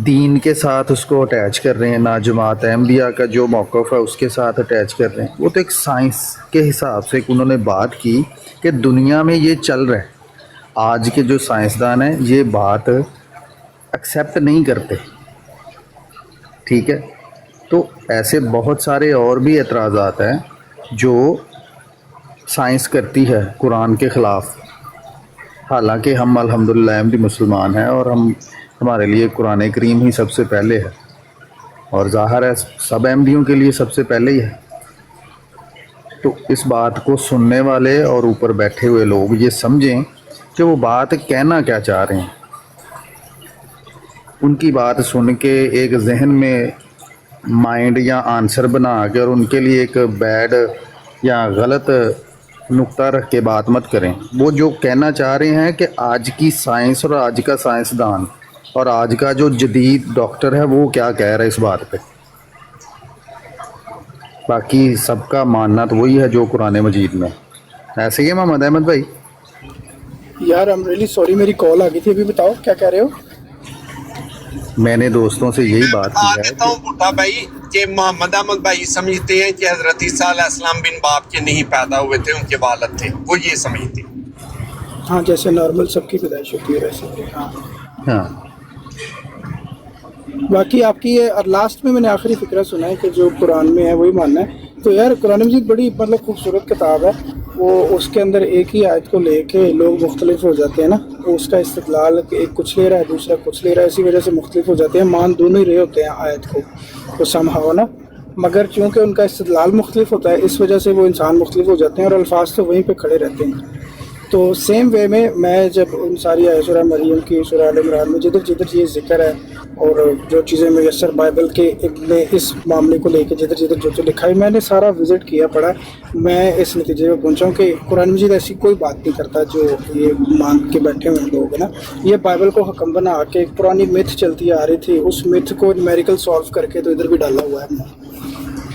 دین کے ساتھ اس کو اٹیچ کر رہے ہیں، نہ جماعت احمدیہ کا جو موقف ہے اس کے ساتھ اٹیچ کر رہے ہیں، وہ تو ایک سائنس کے حساب سے انہوں نے بات کی کہ دنیا میں یہ چل رہا ہے، آج کے جو سائنسدان ہیں یہ بات ایکسیپٹ نہیں کرتے، ٹھیک ہے۔ تو ایسے بہت سارے اور بھی اعتراضات ہیں جو سائنس کرتی ہے قرآن کے خلاف، حالانکہ ہم الحمدللہ احمدی مسلمان ہیں اور ہم ہمارے لیے قرآن کریم ہی سب سے پہلے ہے، اور ظاہر ہے سب احمدیوں کے لیے سب سے پہلے ہی ہے۔ تو اس بات کو سننے والے اور اوپر بیٹھے ہوئے لوگ یہ سمجھیں کہ وہ بات کہنا کیا چاہ رہے ہیں۔ ان کی بات سن کے ایک ذہن میں مائنڈ یا آنسر بنا کے اور ان کے لیے ایک بیڈ یا غلط نقطہ رکھ کے بات مت کریں۔ وہ جو کہنا چاہ رہے ہیں کہ آج کی سائنس اور آج کا سائنسدان اور آج کا جو جدید ڈاکٹر ہے وہ کیا کہہ رہا ہے اس بات پہ۔ باقی سب کا ماننا تو وہی ہے جو قرآن مجید میں۔ ایسے ہی ہے محمد احمد بھائی؟ یار I'm really sorry، میری کال آ گئی تھی، ابھی بتاؤ کیا کہہ رہے ہو؟ میں نے دوستوں سے یہی بات کی ہے دیتا ہوں بھٹا بھائی کہ محمد احمد بھائی سمجھتے ہیں کہ حضرت عیسیٰ علیہ السلام بن باپ کے نہیں پیدا ہوئے تھے، ان کے والد تھے، وہ یہ سمجھتے ہیں۔ ہاں جیسے نارمل سب کی پیدائش ہوتی ہے ویسے۔ ہاں باقی آپ کی یہ لاسٹ میں نے آخری فکرہ سنا ہے کہ جو قرآن میں ہے وہی ماننا ہے۔ تو یار قرآن مجید بڑی مطلب خوبصورت کتاب ہے، وہ اس کے اندر ایک ہی آیت کو لے کے لوگ مختلف ہو جاتے ہیں نا، اس کا استدلال ایک کچھ لے رہا ہے دوسرا کچھ لے رہا ہے، اسی وجہ سے مختلف ہو جاتے ہیں، مان دونوں ہی رہے ہوتے ہیں آیت کو سمجھاؤ نا، مگر چونکہ ان کا استدلال مختلف ہوتا ہے اس وجہ سے وہ انسان مختلف ہو جاتے ہیں اور الفاظ تو وہیں پہ کھڑے رہتے ہیں۔ تو سیم وے میں جب ان ساری سورہ مریم کی، سورہ آل عمران میں جدھر جدھر یہ ذکر ہے اور جو چیزیں میسر بائبل کے میں اس معاملے کو لے کے جدھر جدھر جو لکھا ہے میں نے سارا وزٹ کیا پڑھا، میں اس نتیجے پہ پہنچا ہوں کہ قرآن مجید ایسی کوئی بات نہیں کرتا جو یہ مان کے بیٹھے ہوئے لوگ ہیں نا، یہ بائبل کو حکم بنا کے ایک پرانی میتھ چلتی آ رہی تھی، اس میتھ کو نیومیریکل سالو کر کے تو ادھر بھی ڈالا ہوا ہے۔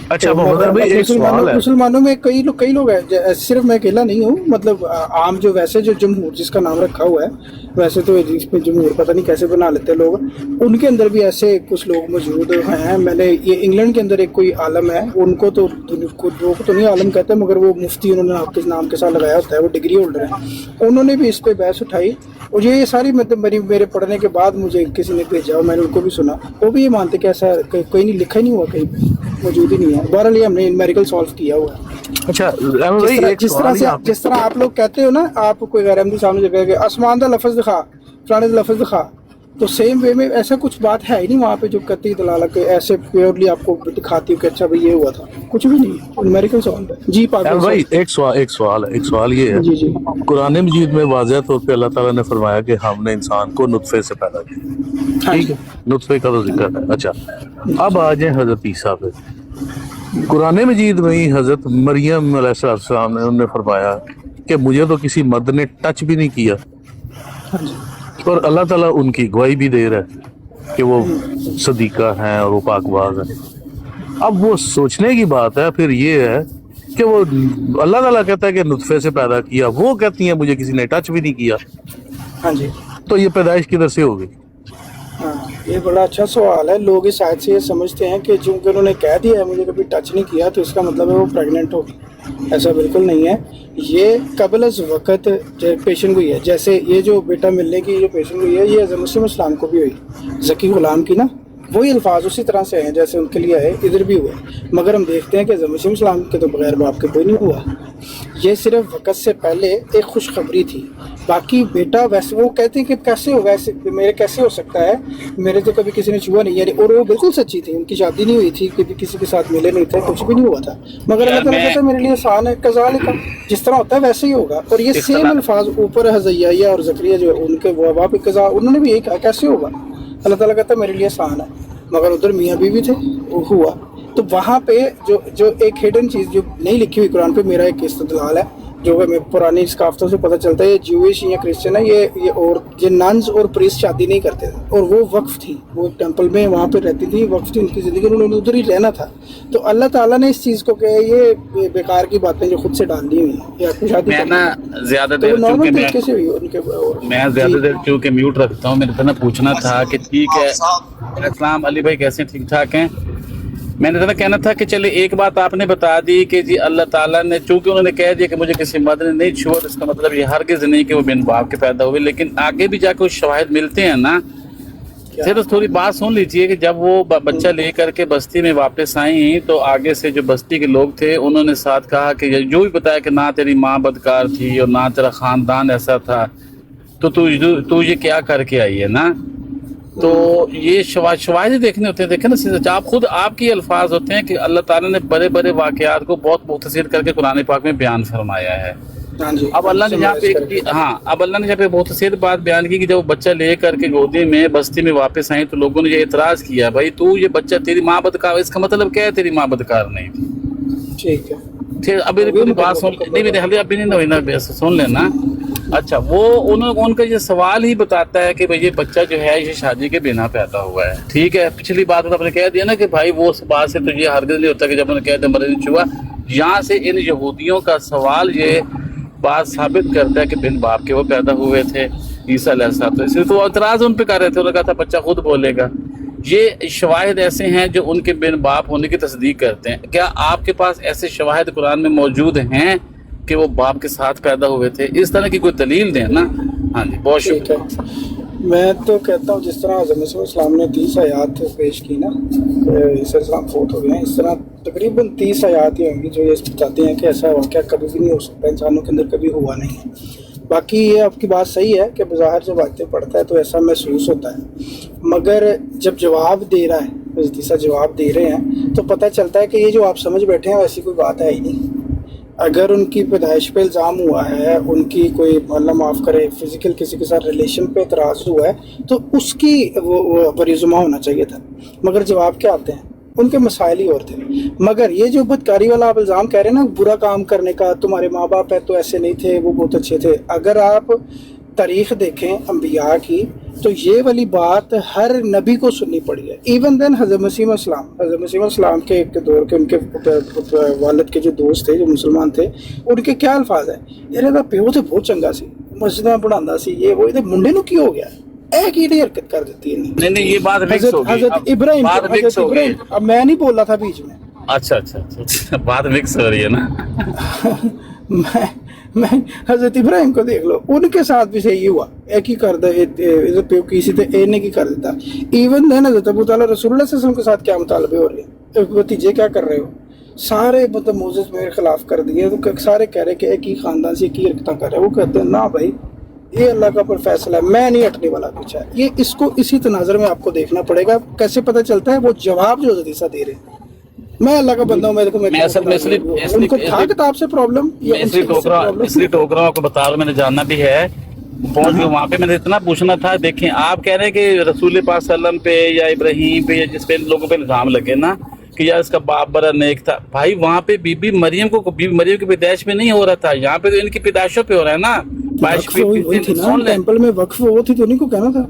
اچھا محمد بھائی ایک سوال ہے، مسلمانوں میں کئی لوگ ہیں، صرف میں اکیلا نہیں ہوں، مطلب عام جو ویسے جو جمہور جس کا نام رکھا ہوا ہے، ویسے تو جس پہ جمہور پتہ نہیں کیسے بنا لیتے لوگ، ان کے اندر بھی ایسے کچھ لوگ موجود ہیں۔ میں نے یہ انگلینڈ کے اندر ایک کوئی عالم ہے، ان کو تو لوگ تو نہیں عالم کہتے مگر وہ مفتی انہوں نے آپ کے نام کے ساتھ لگایا ہوتا ہے، وہ ڈگری ہولڈر ہیں، انہوں نے بھی اس پہ بحث اٹھائی اور یہ ساری مطلب میرے پڑھنے کے بعد مجھے کسی نے بھیجا اور میں نے ان کو بھی سنا، وہ بھی یہ مانتے کہ ایسا کوئی نہیں، لکھا ہی نہیں ہوا کہیں پہ، موجود ہی نہیں ہے۔ بہرحال یہ ہم نے میریکل سالو کیا ہوا ہے۔ اچھا جس طرح آپ لوگ کہتے ہو نا، آپ کوئی غیر احمدی سامنے جگہ کہ آسمان دا لفظ دکھا، فلانے دا لفظ دکھا، تو سیم وے میں ایسا کچھ بات ہے ہی نہیں وہاں پہ جو قطعی دلالت ایسے پیورلی آپ کو دکھاتی ہو کہ اچھا بھائی یہ ہوا تھا، کچھ بھی نہیں، میریکل سالو ہے۔ جی پاک بھائی ایک سوال یہ ہے، جی قرآن مجید میں واضح طور پہ اللہ تعالیٰ نے فرمایا کہ ہم نے انسان کو نطفے سے پیدا کیا، ٹھیک ہے، نطفے کا تو ذکر ہے۔ اچھا اب آ جائیں حضرت عیسیٰ پہ، قرآن مجید میں ہی حضرت مریم علیہ السلام نے انہوں نے فرمایا کہ مجھے تو کسی مرد نے ٹچ بھی نہیں کیا، اور اللہ تعالیٰ ان کی گواہی بھی دے رہا ہے کہ وہ صدیقہ ہیں اور وہ پاک باز ہیں۔ اب وہ سوچنے کی بات ہے پھر یہ ہے کہ وہ اللہ تعالیٰ کہتا ہے کہ نطفے سے پیدا کیا، وہ کہتی ہیں مجھے کسی نے ٹچ بھی نہیں کیا، ہاں جی، تو یہ پیدائش کدھر سے ہوگی؟ ہاں یہ بڑا اچھا سوال ہے۔ لوگ اس آیت سے یہ سمجھتے ہیں کہ چونکہ انہوں نے کہہ دیا ہے مجھے کبھی ٹچ نہیں کیا تو اس کا مطلب ہے وہ پریگننٹ ہوگی، ایسا بالکل نہیں ہے۔ یہ قبل از وقت پیشن گوئی ہے، جیسے یہ جو بیٹا ملنے کی جو پیشن گوئی ہے یہ حضرت مسیح السلام کو بھی ہوئی، ذکی غلام کی نا، وہی الفاظ اسی طرح سے ہیں جیسے ان کے لیے آئے ادھر بھی ہوئے، مگر ہم دیکھتے ہیں کہ حضرت مسیح السلام کے تو بغیر باپ کے کوئی نہیں ہوا، یہ صرف وقت سے پہلے ایک خوشخبری تھی۔ باقی بیٹا ویسے وہ کہتے ہیں کہ کیسے ہوگا، میرے کیسے ہو سکتا ہے، میرے تو کبھی کسی نے چھوا نہیں، یعنی اور وہ بالکل سچی تھی، ان کی شادی نہیں ہوئی تھی، کبھی کسی کے ساتھ ملے نہیں تھے، کچھ بھی نہیں ہوا تھا، مگر اللہ تعالیٰ کہتا ہے میرے لیے آسان ہے، کذالک جس طرح ہوتا ہے ویسے ہی ہوگا۔ اور یہ سیم الفاظ اوپر حزقیہ اور زکریا جو ان کے وبا پہ قضا انہوں نے بھی یہی کہا کیسے ہوگا، اللہ تعالیٰ کہتا ہے میرے لیے آسان ہے، مگر ادھر میاں بیوی تھے وہ ہوا۔ تو وہاں پہ جو ایک ہڈن چیز جو نہیں لکھی ہوئی قرآن پہ، میرا ایک استدلال ہے جو ہمیں پرانی ثقافتوں سے پتہ چلتا ہے، یہ جوئش یا کرسچن ہے، یہ ننز اور پریسٹ شادی نہیں کرتے تھے، اور وہ وقف تھی، وہ ٹیمپل میں وہاں پہ رہتی تھی، وقف تھی ان کی زندگی، انہوں نے ادھر ہی رہنا تھا۔ تو اللہ تعالیٰ نے اس چیز کو کہ یہ بیکار کی باتیں جو خود سے ڈال دی ہوئی ہیں، یا کوئی شادی زیادہ تو نارمل طریقے سے ہوئی ان کے۔ میں زیادہ دیر کیونکہ میوٹ رکھتا ہوں، میرے سے پوچھنا تھا کہ ٹھیک ہے السلام علی بھائی کیسے ٹھیک ٹھاک ہیں، میں نے ذرا کہنا تھا کہ چلے ایک بات آپ نے بتا دی کہ جی اللہ تعالیٰ نے چونکہ انہوں نے کہہ دیا کہ مجھے کسی مرد نے نہیں چھوا، اس کا مطلب یہ ہرگز نہیں کہ وہ بن باپ کے پیدا ہوئے، لیکن آگے بھی جا کے شواہد ملتے ہیں نا، پھر تھوڑی بات سن لیجیے کہ جب وہ بچہ لے کر کے بستی میں واپس آئیں تو آگے سے جو بستی کے لوگ تھے انہوں نے ساتھ کہا کہ جو بھی بتایا کہ نہ تیری ماں بدکار تھی اور نہ تیرا خاندان ایسا تھا، تو یہ کیا کر کے آئی ہے نا، تو یہ شواہد دیکھنے ہوتے ہیں. دیکھیں نا آپ خود آپ کے الفاظ ہوتے ہیں کہ اللہ تعالیٰ نے بڑے بڑے واقعات کو بہت مختصر کر کے قرآن پاک میں بیان فرمایا ہے. اب اللہ نے یہاں پہ اب اللہ نے یہاں پہ بہت سی بات بیان کی کہ جب وہ بچہ لے کر کے گودی میں بستی میں واپس آئیں تو لوگوں نے یہ اعتراض کیا بھائی تو یہ بچہ تیری ماں بدکار, اس کا مطلب کیا ہے تیری ماں بدکار نہیں تھی. ٹھیک ہے پھر ابھی پوری بات سن نہیں ابھی نہیں ہوئی سن لینا. اچھا وہ ان کا یہ سوال ہی بتاتا ہے کہ بھائی یہ بچہ جو ہے یہ شادی کے بنا پیدا ہوا ہے. ٹھیک ہے, پچھلی بات آپ نے کہہ دیا نا کہ بھائی وہ اس بات سے تو یہ ہرگز نہیں ہوتا کہ جب انہوں نے کہہ دیا مرض چوا. یہاں سے ان یہودیوں کا سوال یہ بات ثابت کرتا ہے کہ بن باپ کے وہ پیدا ہوئے تھے عیسیٰ علیہ السلام. اس لیے تو وہ اعتراض ان پہ کر رہے تھے, انہوں نے کہا تھا بچہ خود بولے گا. یہ شواہد ایسے ہیں جو ان کے بن باپ ہونے کی تصدیق کرتے ہیں. کیا آپ کے پاس ایسے شواہد قرآن میں موجود ہیں کہ وہ باپ کے ساتھ پیدا ہوئے تھے؟ اس طرح کی کوئی دلیل دیں نا. ہاں جی بہت شکریہ. میں تو کہتا ہوں جس طرح حضرت مسیح السلام نے 30 آیات پیش کی نا, عیسیٰ السلام فوت ہو گئے ہیں, اس طرح تقریباً 30 آیات ہی ہوں گی جو یہ بتاتے ہیں کہ ایسا واقعہ کبھی بھی نہیں ہو سکتا, انسانوں کے اندر کبھی ہوا نہیں ہے. باقی یہ آپ کی بات صحیح ہے کہ بظاہر جب آیتیں پڑھتا ہے تو ایسا محسوس ہوتا ہے, مگر جب جواب دے رہا ہے حضرت عیسیٰ جواب دے رہے ہیں تو پتہ چلتا ہے کہ یہ جو آپ سمجھ بیٹھے ہیں ایسی کوئی بات ہے ہی نہیں. اگر ان کی پیدائش پہ الزام ہوا ہے, ان کی کوئی اللہ معاف کرے فزیکل کسی کے ساتھ ریلیشن پہ اعتراض ہوا ہے تو اس کی وہ بریزما ہونا چاہیے تھا, مگر جواب کیا آتے ہیں, ان کے مسائل ہی اور تھے. مگر یہ جو بدکاری والا آپ الزام کہہ رہے ہیں نا, برا کام کرنے کا, تمہارے ماں باپ ہے تو ایسے نہیں تھے, وہ بہت اچھے تھے. اگر آپ تاریخ دیکھیں انبیاء کی تو یہ والی بات ہر نبی کو سننی پڑی ہے. ایون دین حضرت مسیح السلام کے ایک دور کے ان کے والد کے جو دوست تھے جو مسلمان تھے, ان کے کیا الفاظ ہیں, یار پیو تو بہت چنگا سی, مسجد میں پڑھاتا سی, یہ وہ منڈے نو کی ہو گیا ایک ہی حرکت کر دیتی ہے. نہیں یہ بات حضرت ابراہیم اب میں نہیں بول رہا تھا بیچ میں. اچھا بات مکس ہو رہی ہے نا. میں حضرت ابراہیم کو دیکھ لو, ان کے ساتھ بھی صحیح ہوا, ایک ہی کر دے پیو کسی تے اینے کی کر دیتا. ایون دین حضرت ابو تعالیٰ رسول اللہ صلی اللہ علیہ وسلم کے ساتھ کیا مطالبے ہو رہے ہیں, بھتیجے کیا کر رہے ہو, سارے مطلب موزز میرے خلاف کر دیے, تو سارے کہہ رہے کہ ایک ہی خاندان سے ایک ہی حرکتیں کر رہے ہیں. وہ کہتے ہیں نہ بھائی یہ اللہ کا پر فیصلہ ہے, میں نہیں ہٹنے والا پیچھے. یہ اس کو اسی تناظر میں آپ کو دیکھنا پڑے گا. کیسے پتہ چلتا ہے, وہ جواب جو حضرت عیسیٰ دے رہے ہیں, میں اللہ کا بندہ ہوں, میرے کو ان کو تھا کتاب سے پرابلم, اس لیے ٹوک رہا ہوں, آپ کو بتا رہا ہوں, میں نے جاننا بھی ہے پہنچ گئے وہاں پہ. میں نے اتنا پوچھنا تھا. دیکھیں آپ کہہ رہے ہیں کہ رسول پاک صلی اللہ علیہ وسلم پہ یا ابراہیم پہ یا جس پہ لوگوں پہ الزام لگے نا کہ یار اس کا باپ بڑا نیک تھا, بھائی وہاں پہ بی بی مریم کی پیدائش میں نہیں ہو رہا تھا, یہاں پہ تو ان کی پیدائشوں پہ ہو رہا ہے نا. ٹیمپل میں وقف وہ تھی تو نہیں کو کہنا تھا.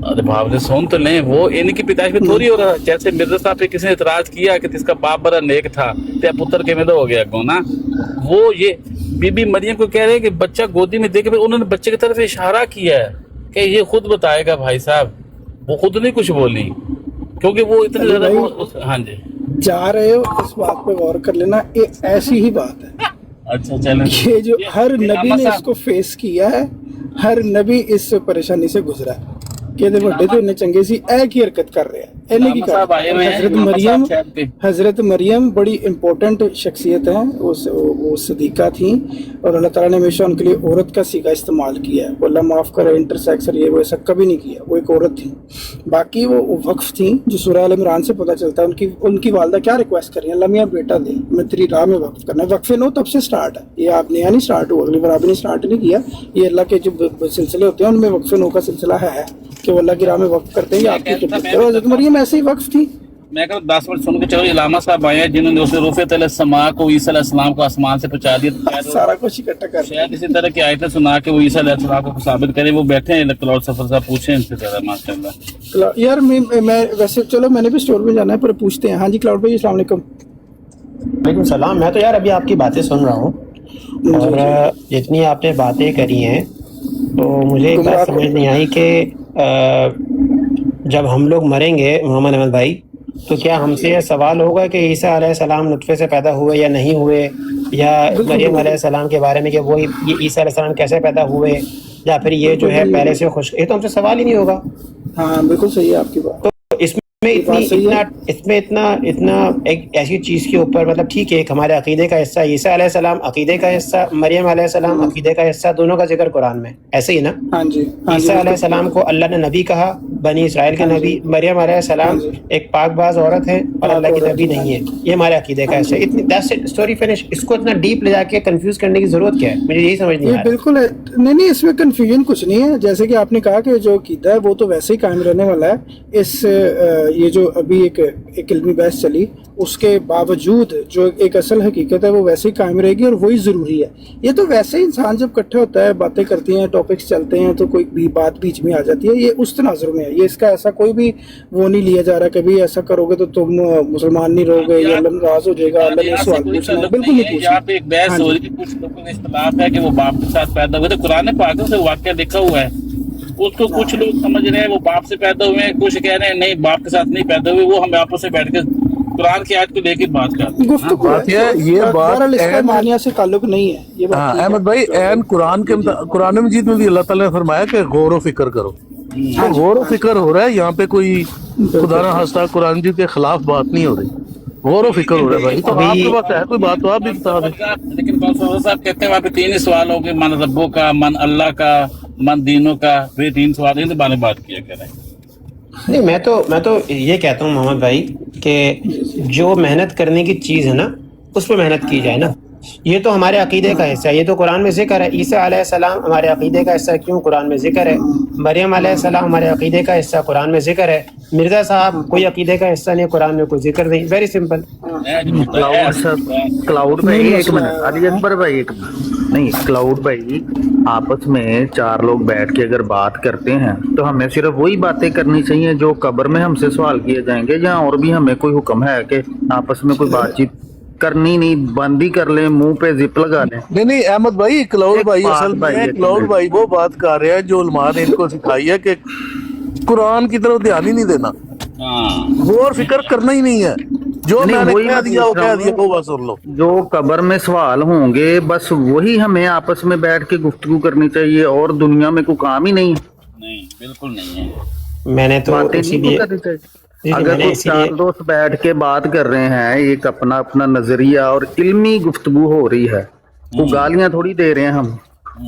ارے بھائی نے سن تو لیں, وہ ان کی پیدائش میں تھوڑی ہو رہا ہے. جیسے مرزا صاحب پہ کسی نے اعتراض کیا کہ جس کا باپ بڑا نیک تھا تے پتر کے میں ہو گیا کو نا, وہ یہ بی بی مریم کو کہہ رہے ہیں کہ بچہ گودی میں دے کے, انہوں نے بچے کی طرف اشارہ کیا ہے کہ یہ خود بتائے گا. بھائی صاحب وہ خود نہیں کچھ بولی کیونکہ وہ اتنے زیادہ. ہاں جی جا رہے ہو, اس بات پہ غور کر لینا, یہ ایسی ہی بات ہے. اچھا چلیں, یہ جو ہر نبی نے اس کو فیس کیا ہے, ہر نبی اس پریشانی سے گزرا ہے کہ بڑے تو انہیں چنگے سی ایک ہی حرکت کر رہے ہیں. حضرت مریم بڑی امپورٹنٹ شخصیت ہیں, وہ صدیقہ تھیں, اور اللہ تعالیٰ نے ہمیشہ ان کے لیے عورت کا سیگا استعمال کیا ہے. وہ اللہ معاف کرے انٹرسیکسر یہ وہ ایسا کبھی نہیں کیا, وہ ایک عورت تھیں. باقی وہ وقف تھیں جو سورہ آل عمران سے پتہ چلتا ہے. ان کی والدہ کیا ریکویسٹ کر رہی ہیں, اللہ میاں بیٹا دے, میں تیری راہ میں وقف کرنا ہے. وقف نو تب سے سٹارٹ ہے, یہ آپ نیا نہیں سٹارٹ ہوا, اگلی بار آپ نے سٹارٹ نہیں کیا. یہ اللہ کے جو سلسلے ہوتے ہیں ان میں وقف نو کا سلسلہ ہے کہ وہ اللہ کی راہ میں وقف کرتے ہیں. آپ کی حضرت مریم ایسے ہی وقف تھی. میں کہوں 10 منٹ سن کے چلو. علامہ صاحب آئے ہیں جنہوں نے اسے رفعت السماء کو عیسیٰ علیہ السلام کو آسمان سے پہنچا دیا. سارا کچھ اکٹھا کر شاید اسی طرح کی آیتیں سنا کے وہ عیسیٰ علیہ السلام کو ثابت کریں. وہ بیٹھے ہیں کلاؤڈ سفر صاحب, پوچھیں ان سے ذرا. ماشاءاللہ یار میں ویسے چلو میں نے بھی اسٹور میں جانا ہے پر پوچھتے ہیں. ہاں جی کلاؤڈ بھائی السلام علیکم. وعلیکم السلام. میں تو یار ابھی آپ کی باتیں سن رہا ہوں اور جتنی آپ نے باتیں کری ہیں تو مجھے ایک بات سمجھ نہیں آئی کہ جب ہم لوگ مریں گے محمد احمد بھائی تو کیا ہم سے یہ سوال ہوگا کہ عیسیٰ علیہ السلام نطفے سے پیدا ہوئے یا نہیں ہوئے, یا مریم علیہ السلام کے بارے میں کہ وہ یہ عیسیٰ علیہ السلام کیسے پیدا ہوئے, یا پھر یہ جو ہے پہلے سے یہ تو ہم سے سوال ہی نہیں ہوگا. ہاں بالکل صحیح ہے آپ کی بات. تو اس میں اتنا ایک ایسی چیز کے اوپر مطلب ٹھیک ہے, ایک ہمارے عقیدے کا حصہ عیسیٰ علیہ السلام, عقیدے کا حصہ مریم علیہ السلام, عقیدے کا حصہ, دونوں کا ذکر قرآن میں ایسے ہی نا. ہاں جی. عیسیٰ علیہ السلام کو اللہ نے نبی کہا, بنی اسرائیل کے نبی مریم علیہ السلام ایک پاک باز عورت ہے اور اللہ کی نبی نہیں ہے. یہ ہمارے عقیدے کا ہے. اتنی اسٹوری فنش. اس کو اتنا ڈیپ لے جا کے کنفیوز کرنے کی ضرورت کیا ہے؟ مجھے یہی سمجھ نہیں آ رہا. بالکل ہے. نہیں اس میں کنفیوژن کچھ نہیں ہے. جیسے کہ آپ نے کہا کہ جو عقیدہ ہے وہ تو ویسے ہی قائم رہنے والا ہے. یہ جو ابھی ایک علمی بحث چلی اس کے باوجود جو ایک اصل حقیقت ہے وہ ویسے ہی قائم رہے گی اور وہی ضروری ہے. یہ تو ویسے ہی انسان جب اکٹھے ہوتا ہے باتیں کرتے ہیں ٹاپکس چلتے ہیں تو کوئی بھی بات بیچ میں آ جاتی ہے. یہ اس تناظر میں ہے. یہ اس کا ایسا کوئی بھی وہ نہیں لیا جا رہا کہ بھی ایسا کرو گے تو تم مسلمان نہیں رہو گے یا اللہ ناراض ہو جائے گا, اللہ نے سوال پوچھنا ہے. بالکل نہیں پوچھنا. یہاں پہ ایک بحث ہو رہی ہے, کچھ لوگوں میں اختلاف ہے کہ وہ باپ کے ساتھ پیدا ہوئے تھے. قرآن پاک سے واقعہ لکھا ہوا ہے, اس کو کچھ لوگ سمجھ رہے ہیں وہ باپ سے پیدا ہوئے ہیں, کچھ کہہ رہے ہیں نہیں باپ کے ساتھ نہیں پیدا ہوئے. وہ ہم آپس سے بیٹھ کے قرآن کی آیت کو لے کے بات کرتے ہیں. گفتگو یہ بات مانیہ سے تعلق نہیں ہے. یہ بات احمد بھائی عین قرآن مجید میں بھی اللہ تعالیٰ نے فرمایا کہ غور و فکر کرو. تو غور و فکر ہو رہا ہے یہاں پہ, کوئی خدا نہ خواستہ قرآن مجید کے خلاف بات نہیں ہو رہی, غور و فکر ہو رہا ہے بھائی. تو آپ کے پاس ہے کوئی بات تو آپ بھی بتا دیں. لیکن صاحب کہتے ہیں وہاں پہ 3 ہی سوال ہو گئے, من ربوں کا, من اللہ کا, من دینوں کا. یہ 3 سوال ان کے بارے میں بات کیا کریں. نہیں میں تو یہ کہتا ہوں محمد بھائی کہ جو محنت کرنے کی چیز ہے نا اس پہ محنت کی جائے نا. یہ تو ہمارے عقیدے کا حصہ ہے, یہ تو قرآن میں ذکر ہے. عیسیٰ علیہ السلام ہمارے عقیدے کا حصہ کیوں؟ قرآن میں ذکر ہے. مریم علیہ السلام ہمارے عقیدے کا حصہ, قرآن میں ذکر ہے. مرزا صاحب کوئی عقیدے کا حصہ نہیں, قرآن میں کوئی ذکر نہیں. Very simple. کلاؤڈ بھائی ایک منٹ, علی اکبر بھائی ایک منٹ. نہیں کلاؤڈ بھائی, آپس میں 4 لوگ بیٹھ کے اگر بات کرتے ہیں تو ہمیں صرف وہی باتیں کرنی چاہیے جو قبر میں ہم سے سوال کیے جائیں گے, یا اور بھی ہمیں کوئی حکم ہے کہ آپس میں کوئی بات چیت کرنی نہیں, بندی کر لیں, منہ پہ زپ لگا لیں؟ نہیں احمد بھائی, کلاؤڈ بھائی اصل میں کلاؤڈ بھائی وہ بات کر رہے ہیں جو علماء نے ان کو سکھائی ہے کہ قرآن کی طرف دھیان ہی نہیں دینا, غور فکر کرنا ہی نہیں ہے. جو میں نے کہہ دیا وہ کہہ دیا, وہ بس سن لو. جو قبر میں سوال ہوں گے بس وہی ہمیں آپس میں بیٹھ کے گفتگو کرنی چاہیے, اور دنیا میں کوئی کام ہی نہیں. نہیں بالکل نہیں ہے. میں نے تو اسی لیے اگر کوئی 4 دوست بیٹھ کے بات کر رہے ہیں, ایک اپنا نظریہ اور علمی گفتگو ہو رہی ہے, کوئی گالیاں تھوڑی دے رہے ہیں ہم,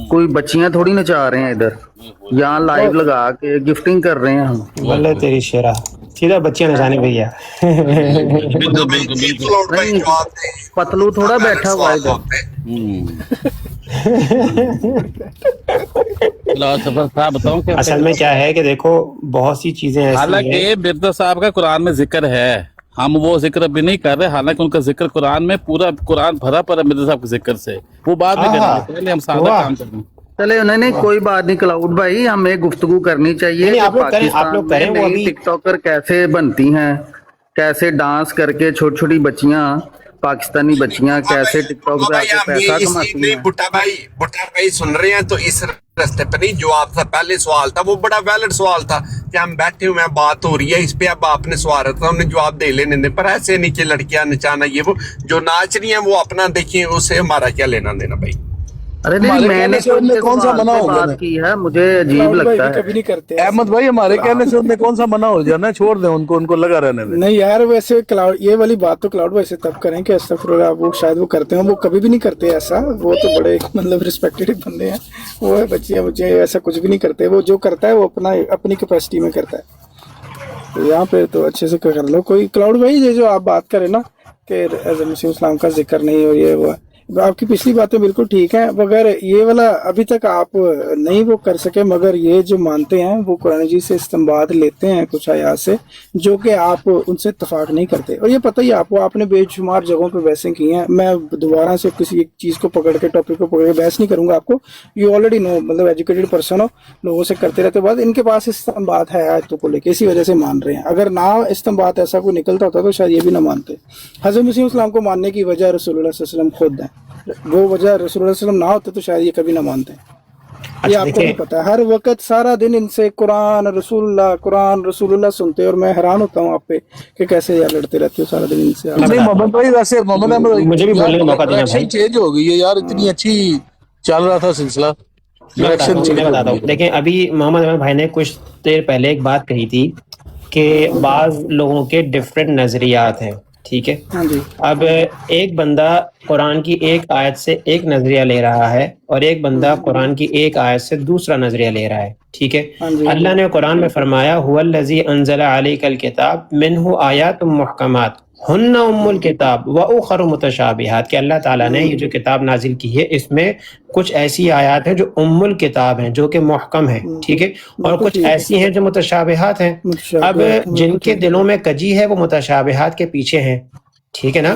کوئی بچیاں تھوڑی نچا رہے ہیں ادھر, یہاں لائیو لگا کے گفٹنگ کر رہے ہیں ہم. واللہ تیری شیرہ سیدھا بچیاں نچانے بھیا. پتلو تھوڑا بیٹھا ہوا ہے ادھر. اصل میں کیا ہے کہ دیکھو بہت سی چیزیں ایسی ہیں. حالانکہ مرزا صاحب کا قرآن میں ذکر ہے, ہم وہ ذکر ابھی نہیں کر رہے, حالانکہ ان کا ذکر قرآن میں پورا قرآن بھرا پڑا مرزا صاحب کے ذکر سے. وہ بعد میں کریں گے, پہلے ہم سادہ کام کریں. چلے نہیں کوئی بات نہیں کلاؤڈ بھائی, ہمیں گفتگو کرنی چاہیے. ٹک ٹاکر کیسے بنتی ہیں, کیسے ڈانس کر کے چھوٹی چھوٹی بچیاں, پاکستانی بچیاں کیسے ٹک ٹاک پہ آ کے پیسہ کماتی ہیں. بھٹا بھائی سن رہے ہیں تو اس رستے پہ نہیں, جو آپ کا پہلے سوال تھا وہ بڑا ویلڈ سوال تھا کہ ہم بیٹھے ہوئے ہیں, بات ہو رہی ہے اس پہ, اب آپ نے سوال تھا ہم نے جواب دے لینے پر ایسے نہیں کہ لڑکیاں نچانا یہ وہ, جو ناچ رہی ہیں وہ اپنا دیکھیں, اس سے ہمارا کیا لینا دینا بھائی. ارے نہیں میں نے کون سا منع ہو بات کی ہے, مجھے عجیب لگتا ہے. کبھی نہیں کرتے احمد بھائی, ہمارے کہنے سے انہیں کون سا منع ہو جانا ہے, چھوڑ دیں ان کو لگا رہنے دیں. نہیں یار ویسے کلاؤڈ یہ والی بات تو کلاؤڈ ویسے تب کریں کہ استغفر اللہ, وہ شاید وہ کرتے ہیں, وہ کبھی بھی نہیں کرتے ایسا. وہ تو بڑے مطلب رسپیکٹڈ بندے ہیں, وہ بچیاں ایسا کچھ بھی نہیں کرتے. وہ جو کرتا ہے وہ اپنی کیپیسٹی میں کرتا ہے. یہاں پہ تو اچھے سے کر لو. کوئی کلاؤڈ بھائی یہ جو آپ بات کریں نا کہ مسیح اسلام کا ذکر نہیں ہو, یہ وہ آپ کی پچھلی باتیں بالکل ٹھیک ہیں, مگر یہ والا ابھی تک آپ نہیں وہ کر سکے. مگر یہ جو مانتے ہیں وہ قرآن جی سے استنباط لیتے ہیں کچھ آیات سے, جو کہ آپ ان سے اتفاق نہیں کرتے. اور یہ پتہ ہی آپ نے بے شمار جگہوں پہ بحثیں کی ہیں. میں دوبارہ سے کسی ایک چیز کو پکڑ کے ٹاپک کو پکڑ کے بحث نہیں کروں گا. آپ کو یو آلریڈی نو, مطلب ایجوکیٹڈ پرسن ہو, لوگوں سے کرتے رہتے. بعد ان کے پاس استنباط ہے آیتوں کو لے کے, اسی وجہ سے مان رہے ہیں. اگر نہ استنباط ایسا کوئی نکلتا ہوتا تو شاید یہ بھی نہ مانتے. حضرت مسیح اسلام کو ماننے کی وجہ رسول اللہ صلی اللہ علیہ وسلم خود ہیں. وہ وجہ رسول اللہ صلی اللہ علیہ وسلم نہ ہوتے تو شاید یہ کبھی نہ مانتے. یہ آپ کو بھی پتا ہے, ہر وقت سارا دن ان سے قرآن رسول اللہ سنتے, اور میں حیران ہوتا ہوں آپ پہ کہ کیسے یار لڑتے رہتے ہو سارا دن ان سے. نہیں محمد بھائی, ویسے محمد احمد مجھے بھی بولنے کا موقع دینا بھائی. چینج ہو گئی ہے یار, اتنی اچھی چل رہا تھا سلسلہ. میں بتاتا ہوں, لیکن ابھی محمد احمد بھائی نے کچھ دیر پہلے ایک بات کہی تھی کہ بعض لوگوں کے ڈفرینٹ نظریات ہیں. ٹھیک ہے. ہاں جی اب ایک بندہ قرآن کی ایک آیت سے ایک نظریہ لے رہا ہے اور ایک بندہ قرآن کی ایک آیت سے دوسرا نظریہ لے رہا ہے. ٹھیک ہے. ہاں جی اللہ نے قرآن میں فرمایا هو الذی انزل علیک الکتاب منہ آیات محکمات ہن ام الکتاب واخر متشابہات، کہ اللہ تعالیٰ نے یہ جو کتاب نازل کی ہے اس میں کچھ ایسی آیات ہیں جو ام الکتاب ہیں، جو کہ محکم ہیں. ٹھیک ہے. اور کچھ ایسی ہیں جو متشابہات ہیں. اب جن کے دلوں میں کجی ہے وہ متشابہات کے پیچھے ہیں. ٹھیک ہے نا.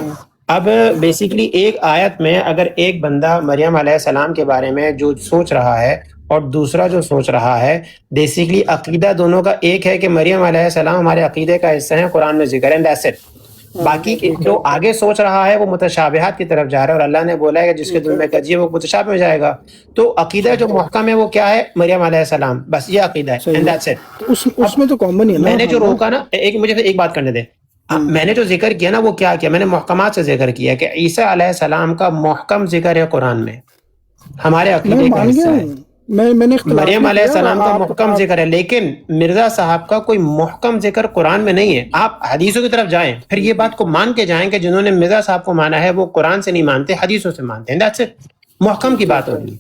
اب بیسیکلی ایک آیت میں اگر ایک بندہ مریم علیہ السلام کے بارے میں جو سوچ رہا ہے اور دوسرا جو سوچ رہا ہے، بیسیکلی عقیدہ دونوں کا ایک ہے کہ مریم علیہ السلام ہمارے عقیدے کا حصہ ہیں، قرآن میں ذکر ہے، دیٹس اٹ. باقی جو آگے سوچ رہا ہے وہ متشابہات کی طرف جا رہا ہے، اور اللہ نے بولا ہے کہ جس کے دل میں کجی ہے وہ متشابہ میں جائے گا. تو عقیدہ جو محکم ہے وہ کیا ہے؟ مریم علیہ السلام، بس یہ عقیدہ ہے، اینڈ دیٹس اٹ. اس میں تو کامن ہی ہے. میں نے جو روکا نا، مجھے ایک بات کرنے دے. میں نے جو ذکر کیا نا وہ کیا کیا؟ میں نے محکمات سے ذکر کیا کہ عیسیٰ علیہ السلام کا محکم ذکر ہے قرآن میں، ہمارے عقیدے کا حصہ ہے. مریم علیہ السلام کا محکم ذکر ہے، لیکن مرزا صاحب کا کوئی محکم ذکر قرآن میں نہیں ہے. آپ حدیثوں کی طرف جائیں، پھر یہ بات کو مان کے جائیں کہ جنہوں نے مرزا صاحب کو مانا ہے وہ قرآن سے نہیں مانتے، حدیثوں سے مانتے ہیں. That's it. محکم کی بات ہو رہی ہے.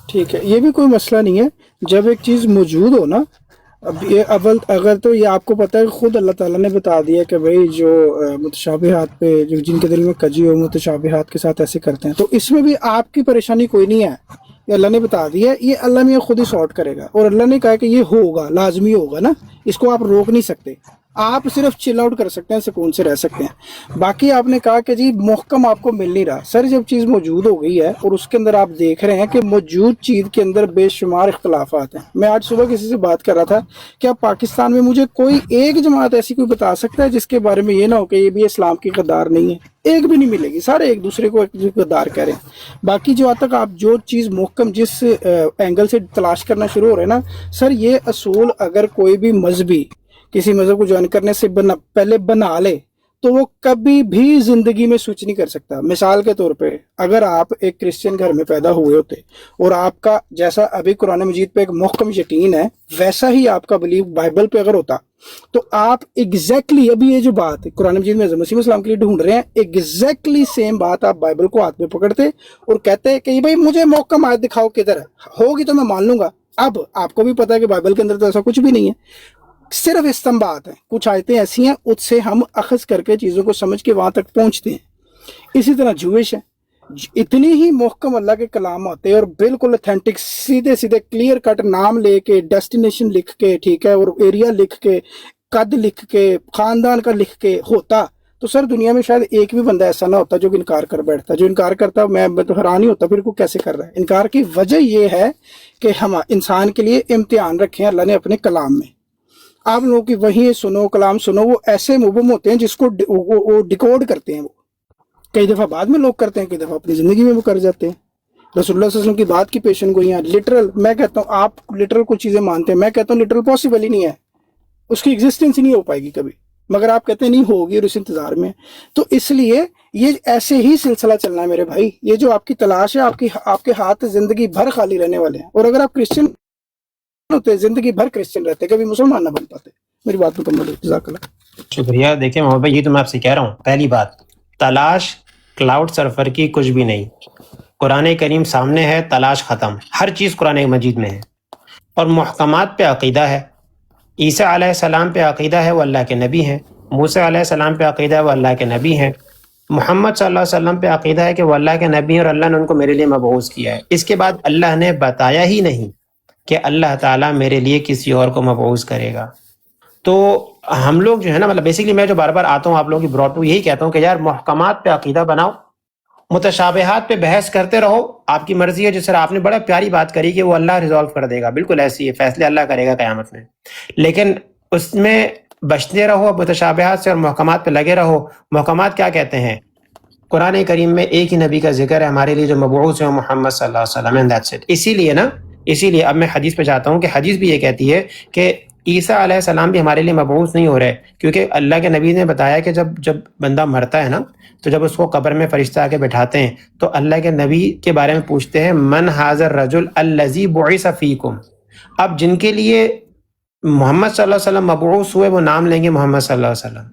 ٹھیک ہے، یہ بھی کوئی مسئلہ نہیں ہے. جب ایک چیز موجود ہو نا، اب یہ اول اگر تو یہ آپ کو پتہ ہے خود اللہ تعالیٰ نے بتا دیا کہ بھائی جو متشابہات پہ جو جن کے دل میں کجی ہو متشابہات کے ساتھ ایسے کرتے ہیں، تو اس میں بھی آپ کی پریشانی کوئی نہیں ہے. یہ اللہ نے بتا دیا، یہ اللہ میں خود ہی سارٹ کرے گا. اور اللہ نے کہا کہ یہ ہوگا، لازمی ہوگا نا، اس کو آپ روک نہیں سکتے. آپ صرف چل آؤٹ کر سکتے ہیں، سکون سے رہ سکتے ہیں. باقی آپ نے کہا کہ جی محکم آپ کو مل نہیں رہا. سر جب چیز موجود ہو گئی ہے اور اس کے اندر آپ دیکھ رہے ہیں کہ موجود چیز کے اندر بے شمار اختلافات ہیں. میں آج صبح کسی سے بات کر رہا تھا کہ اب پاکستان میں مجھے کوئی ایک جماعت ایسی کوئی بتا سکتا ہے جس کے بارے میں یہ نہ ہو کہ یہ بھی اسلام کی غدار نہیں ہے. ایک بھی نہیں ملے گی، سارے ایک دوسرے کو غدار کہہ رہے ہیں. باقی جو تک آپ جو چیز محکم جس اینگل سے تلاش کرنا شروع ہو رہے ہیں نا سر، یہ اصول اگر کوئی بھی مذہبی کسی مذہب کو جوائن کرنے سے پہلے بنا لے تو وہ کبھی بھی زندگی میں سوئچ نہیں کر سکتا. مثال کے طور پہ اگر آپ ایک کرسچن گھر میں پیدا ہوئے ہوتے اور آپ کا جیسا ابھی قرآن مجید پہ ایک محکم یقین ہے ویسا ہی آپ کا بلیو بائبل پہ اگر ہوتا تو آپ ایگزیکٹلی ابھی یہ جو بات قرآن مجید میں مسیح اسلام کے لیے ڈھونڈ رہے ہیں ایگزیکٹلی سیم بات آپ بائبل کو ہاتھ میں پکڑتے اور کہتے کہ بھائی مجھے محکم آیت دکھاؤ کدھر ہوگی تو میں مان لوں گا. اب آپ کو بھی پتا ہے کہ بائبل کے اندر تو ایسا کچھ بھی نہیں ہے، صرف استنباط ہیں. کچھ آیتیں ایسی ہیں اس سے ہم اخذ کر کے چیزوں کو سمجھ کے وہاں تک پہنچتے ہیں. اسی طرح جوش ہے، اتنی ہی محکم اللہ کے کلام ہوتے ہیں اور بالکل اتھینٹک سیدھے سیدھے کلیئر کٹ نام لے کے ڈیسٹینیشن لکھ کے ٹھیک ہے اور ایریا لکھ کے قد لکھ کے خاندان کا لکھ کے ہوتا تو سر دنیا میں شاید ایک بھی بندہ ایسا نہ ہوتا جو انکار کر بیٹھتا. جو انکار کرتا میں تو حیران ہی ہوتا پھر کو کیسے کر رہا ہے. انکار کی وجہ یہ ہے کہ ہم انسان کے لیے امتحان رکھے ہیں اللہ نے اپنے کلام میں. آپ لوگوں کی وہی سنو کلام سنو وہ ایسے مبہم ہوتے ہیں جس کو وہ ڈیکوڈ کرتے ہیں. وہ کئی دفعہ بعد میں لوگ کرتے ہیں، کئی دفعہ اپنی زندگی میں وہ کر جاتے ہیں. رسول اللہ صلی اللہ علیہ وسلم کی بات کی پیشن گوئیاں لٹرل، میں کہتا ہوں آپ لٹرل کچھ چیزیں مانتے ہیں، میں کہتا ہوں لٹرل پاسبل ہی نہیں ہے، اس کی ایگزسٹنس ہی نہیں ہو پائے گی کبھی، مگر آپ کہتے ہیں نہیں ہوگی اور اس انتظار میں. تو اس لیے یہ ایسے ہی سلسلہ چلنا ہے میرے بھائی. یہ جو آپ کی تلاش ہے آپ کے ہاتھ زندگی بھر خالی رہنے والے ہیں. اور اگر آپ کرسچن ہوتے زندگی بھر کرسچن رہتے کبھی مسلمان نہ بن پاتے. میری بات مکمل ہے. جزاک اللہ. شکریہ. دیکھیں محمد بھائی، یہ تو میں آپ سے کہہ رہا ہوں، پہلی بات تلاش کلاؤڈ سرفر کی کچھ بھی نہیں. قرآن کریم سامنے ہے، تلاش ختم. ہر چیز قرآن مجید میں ہے اور محکمات پہ عقیدہ ہے. عیسیٰ علیہ السلام پہ عقیدہ ہے، وہ اللہ کے نبی ہیں. موسیٰ علیہ السلام پہ عقیدہ ہے، وہ اللہ کے نبی ہیں. محمد صلی اللہ علیہ وسلم پہ عقیدہ ہے کہ وہ اللہ کے نبی ہیں اور اللہ نے ان کو میرے لیے مبعوث کیا ہے. اس کے بعد اللہ نے بتایا ہی نہیں کہ اللہ تعالیٰ میرے لیے کسی اور کو مبعوث کرے گا. تو ہم لوگ جو ہے نا، مطلب بیسیکلی میں جو بار بار آتا ہوں آپ لوگوں کی براٹ یہی کہتا ہوں کہ یار محکمات پہ عقیدہ بناؤ، متشابہات پہ بحث کرتے رہو. آپ کی مرضی ہے. جس طرح آپ نے بڑا پیاری بات کری کہ وہ اللہ ریزالو کر دے گا، بالکل ایسی ہے، فیصلے اللہ کرے گا قیامت میں. لیکن اس میں بچتے رہو متشابہات سے اور محکمات پہ لگے رہو. محکمات کیا کہتے ہیں؟ قرآن کریم میں ایک ہی نبی کا ذکر ہے ہمارے لیے جو مبعوث ہے محمد صلی اللہ علیہ وسلم، اینڈ دیٹس اٹ. اسی لیے اب میں حدیث پہ جاتا ہوں کہ حدیث بھی یہ کہتی ہے کہ عیسیٰ علیہ السلام بھی ہمارے لیے مبعوث نہیں ہو رہے، کیونکہ اللہ کے نبی نے بتایا کہ جب بندہ مرتا ہے نا تو جب اس کو قبر میں فرشتہ آ کے بٹھاتے ہیں تو اللہ کے نبی کے بارے میں پوچھتے ہیں من ھذا الرجل الذی بعث فیکم. اب جن کے لیے محمد صلی اللہ علیہ وسلم مبعوث ہوئے وہ نام لیں گے محمد صلی اللہ علیہ وسلم.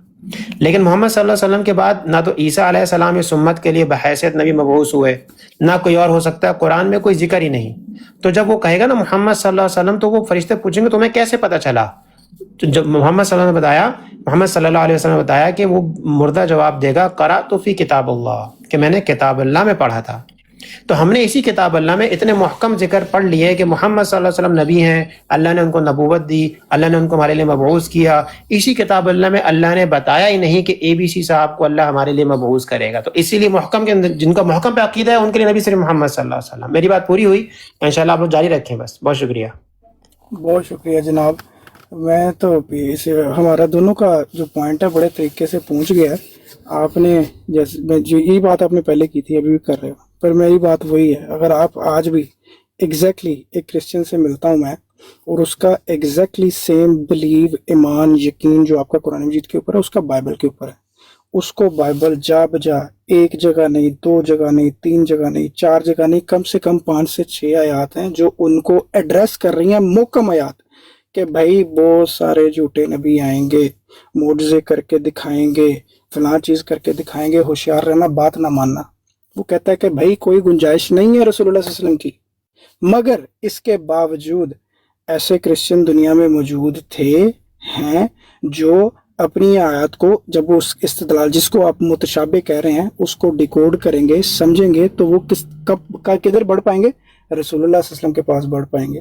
لیکن محمد صلی اللہ علیہ وسلم کے بعد نہ تو عیسیٰ علیہ السلام اس امت کے لیے بحیثیت نبی مبعوث ہوئے، نہ کوئی اور ہو سکتا ہے، قرآن میں کوئی ذکر ہی نہیں. تو جب وہ کہے گا نا محمد صلی اللہ علیہ وسلم، تو وہ فرشتے پوچھیں گے تمہیں کیسے پتہ چلا؟ تو جب محمد صلی اللہ علیہ وسلم نے بتایا کہ وہ مردہ جواب دے گا قرأت فی کتاب اللہ، کہ میں نے کتاب اللہ میں پڑھا تھا. تو ہم نے اسی کتاب اللہ میں اتنے محکم ذکر پڑھ لیے کہ محمد صلی اللہ علیہ وسلم نبی ہیں، اللہ نے ان کو نبوت دی، اللہ نے ان کو ہمارے لیے مبعوث کیا. اسی کتاب اللہ میں اللہ نے بتایا ہی نہیں کہ ABC صاحب کو اللہ ہمارے لیے مبعوث کرے گا. تو اسی لیے محکم کے اندر جن کا محکم پہ عقیدہ ہے ان کے لیے نبی صرف محمد صلی اللہ علیہ وسلم. میری بات پوری ہوئی، انشاءاللہ آپ لوگ جاری رکھیں. بس بہت شکریہ. بہت شکریہ جناب. میں تو ہمارا دونوں کا جو پوائنٹ ہے بڑے طریقے سے پہنچ گیا ہے. آپ نے جیسے جو یہ بات آپ نے پہلے کی تھی ابھی بھی کر رہے ہو، پر میری بات وہی ہے. اگر آپ آج بھی ایگزیکٹلی ایک کرسچن سے ملتا ہوں میں، اور اس کا ایگزیکٹلی سیم بلیو، ایمان، یقین جو آپ کا قرآن مجید کے اوپر ہے اس کا بائبل کے اوپر ہے. اس کو بائبل جا بجا ایک جگہ نہیں، 2 جگہ نہیں، 3 جگہ نہیں، 4 جگہ نہیں، کم سے کم 5 سے 6 آیات ہیں جو ان کو ایڈریس کر رہی ہیں، محکم آیات، کہ بھائی بہت سارے جھوٹے نبی آئیں گے، معجزے کر کے دکھائیں گے، فلاں چیز کر کے دکھائیں گے، ہوشیار رہنا، بات نہ ماننا. وہ کہتا ہے کہ بھائی کوئی گنجائش نہیں ہے رسول اللہ صلی اللہ علیہ وسلم کی. مگر اس کے باوجود ایسے کرسچن دنیا میں موجود ہیں جو اپنی آیات کو جب وہ استدلال جس کو آپ متشابہ کہہ رہے ہیں اس کو ڈیکوڈ کریں گے، سمجھیں گے، تو وہ کدھر بڑھ پائیں گے؟ رسول اللہ صلی اللہ علیہ وسلم کے پاس بڑھ پائیں گے.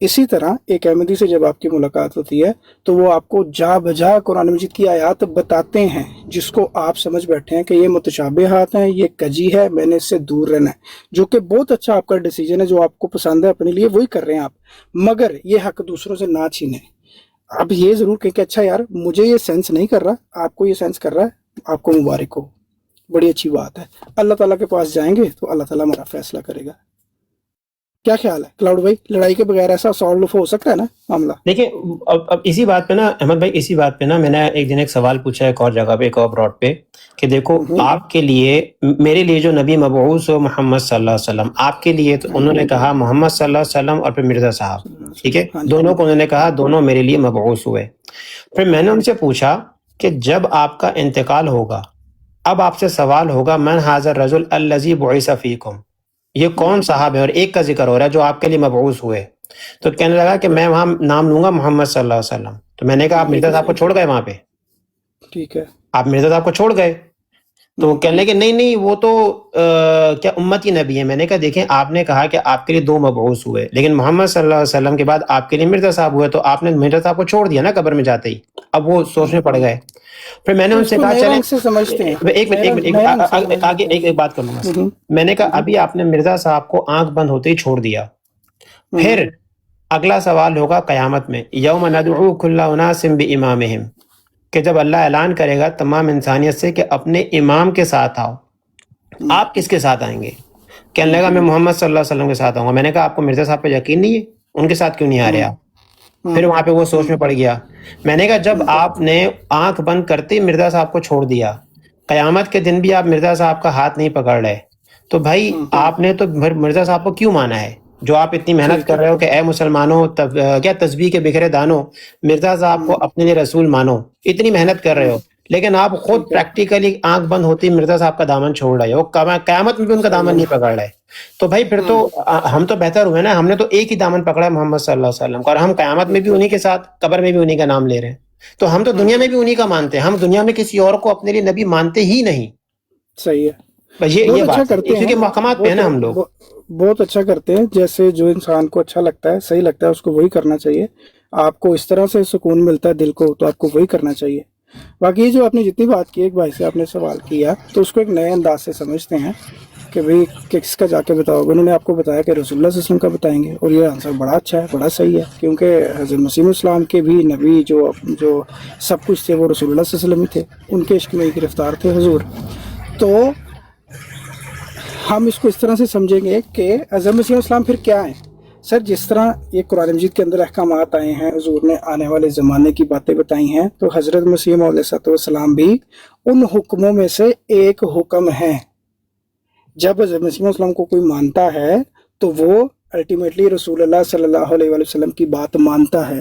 اسی طرح ایک احمدی سے جب آپ کی ملاقات ہوتی ہے تو وہ آپ کو جا بجا قرآن مجید کی آیات بتاتے ہیں جس کو آپ سمجھ بیٹھے ہیں کہ یہ متشابہات ہیں، یہ کجی ہے، میں نے اس سے دور رہنا ہے، جو کہ بہت اچھا آپ کا ڈیسیجن ہے، جو آپ کو پسند ہے اپنے لیے وہی کر رہے ہیں آپ. مگر یہ حق دوسروں سے نہ چھینیں. اب یہ ضرور کہیں کہ اچھا یار مجھے یہ سینس نہیں کر رہا، آپ کو یہ سینس کر رہا ہے، آپ کو مبارک ہو، بڑی اچھی بات ہے. اللہ تعالیٰ کے پاس جائیں گے تو اللہ تعالیٰ ہمارا فیصلہ کرے گا. کیا خیال ہے کلاؤڈ بھائی؟ لڑائی کے بغیر ایسا سالو ہو سکتا ہے نا معاملہ؟ دیکھیں اب اسی بات پہ نا احمد بھائی، اسی بات پہ نا میں نے ایک دن ایک سوال پوچھا ایک اور جگہ پہ، ایک اور براڈ پہ، کہ دیکھو آپ کے لیے، میرے لیے جو نبی مبعوث ہو محمد صلی اللہ علیہ وسلم، آپ کے لیے تو انہوں نے کہا محمد صلی اللہ علیہ وسلم اور پھر مرزا صاحب، ٹھیک ہے، دونوں کو انہوں نے کہا دونوں میرے لیے مبعوث ہوئے. پھر میں نے ان سے پوچھا کہ جب آپ کا انتقال ہوگا، اب آپ سے سوال ہوگا من ھذا الرجل الذی بعث فیکم، یہ کون صاحب ہے، اور ایک کا ذکر ہو رہا ہے جو آپ کے لیے مبعوث ہوئے. تو کہنے لگا کہ میں وہاں نام لوں گا محمد صلی اللہ علیہ وسلم. تو میں نے کہا آپ مرزا صاحب کو چھوڑ گئے وہاں پہ؟ ٹھیک ہے، آپ مرزا صاحب کو چھوڑ گئے. تو وہ کہنے لگے نہیں وہ تو کیا امتی نبی ہے. میں نے کہا دیکھیں آپ نے کہا کہ آپ کے لیے 2 مبعوث ہوئے، لیکن محمد صلی اللہ علیہ وسلم کے بعد آپ کے لیے مرزا صاحب ہوئے، تو آپ نے مرزا صاحب کو چھوڑ دیا نا قبر میں جاتے ہی. اب وہ سوچنے پڑ گئے. پھر میں نے ان سے کہا چلیں ایک بات کر لوں گا. میں نے کہا ابھی آپ نے مرزا صاحب کو آنکھ بند ہوتے ہی چھوڑ دیا، پھر اگلا سوال ہوگا قیامت میں، یوم ندعو کل اناس بامامہم، کہ جب اللہ اعلان کرے گا تمام انسانیت سے کہ اپنے امام کے ساتھ آؤ، آپ کس کے ساتھ آئیں گے؟ کہنے لگا میں محمد صلی اللہ علیہ وسلم کے ساتھ آؤں گا. میں نے کہا آپ کو مرزا صاحب پہ یقین نہیں ہے، ان کے ساتھ کیوں نہیں آ رہے آپ؟ پھر وہاں پہ وہ سوچ میں پڑ گیا. میں نے کہا جب آپ نے آنکھ بند کرتے ہی مرزا صاحب کو چھوڑ دیا، قیامت کے دن بھی آپ مرزا صاحب کا ہاتھ نہیں پکڑ رہے، تو بھائی آپ نے تو مرزا صاحب کو کیوں مانا ہے؟ جو آپ اتنی محنت کر رہے ہو کہ اے مسلمانوں کیا تسبیح کے بکھرے دانوں، مرزا صاحب کو اپنے لیے رسول مانو، اتنی محنت کر رہے ہو، لیکن آپ خود پریکٹیکلی آنکھ بند ہوتی مرزا صاحب کا دامن چھوڑ رہے ہو، قیامت میں بھی ان کا دامن نہیں پکڑ رہے. تو بھائی پھر تو ہم تو بہتر ہوئے نا، ہم نے تو ایک ہی دامن پکڑا ہے محمد صلی اللہ علیہ وسلم کا، اور ہم قیامت میں بھی انہی کے ساتھ، قبر میں بھی انہی کا نام لے رہے ہیں. تو ہم تو دنیا میں بھی انہی کا مانتے ہیں، ہم دنیا میں کسی اور کو اپنے لیے نبی مانتے ہی نہیں. صحیح ہے، یہ بات ہے کیونکہ محکمات پہ ہے نا ہم لوگ. بہت اچھا کرتے ہیں. جیسے جو انسان کو اچھا لگتا ہے، صحیح لگتا ہے، اس کو وہی کرنا چاہیے. آپ کو اس طرح سے سکون ملتا ہے دل کو، تو آپ کو وہی کرنا چاہیے. باقی جو آپ نے جتنی بات کی، ایک بھائی سے آپ نے سوال کیا تو اس کو ایک نئے انداز سے سمجھتے ہیں کہ بھئی کس کا جا کے بتاؤ گے. انہوں نے آپ کو بتایا کہ رسول اللہ صلی اللہ علیہ وسلم کا بتائیں گے، اور یہ آنسر بڑا اچھا ہے، بڑا صحیح ہے، کیونکہ حضرت مسیح السلام کے بھی نبی جو سب کچھ تھے وہ رسول اللہ صلی اللہ علیہ وسلم ہی تھے، ان کے عشق میں گرفتار تھے حضور. تو ہم اس کو اس طرح سے سمجھیں گے کہ حضرت مسیح السلام پھر کیا ہیں. سر جس طرح یہ قرآن مجید کے اندر احکامات آئے ہیں، حضور نے آنے والے زمانے کی باتیں بتائی ہیں، تو حضرت مسیح علیہ السلام بھی ان حکموں میں سے ایک حکم ہیں. جب حضرت مسیح السلام کو کوئی مانتا ہے تو وہ الٹیمیٹلی رسول اللہ صلی اللہ علیہ وسلم کی بات مانتا ہے.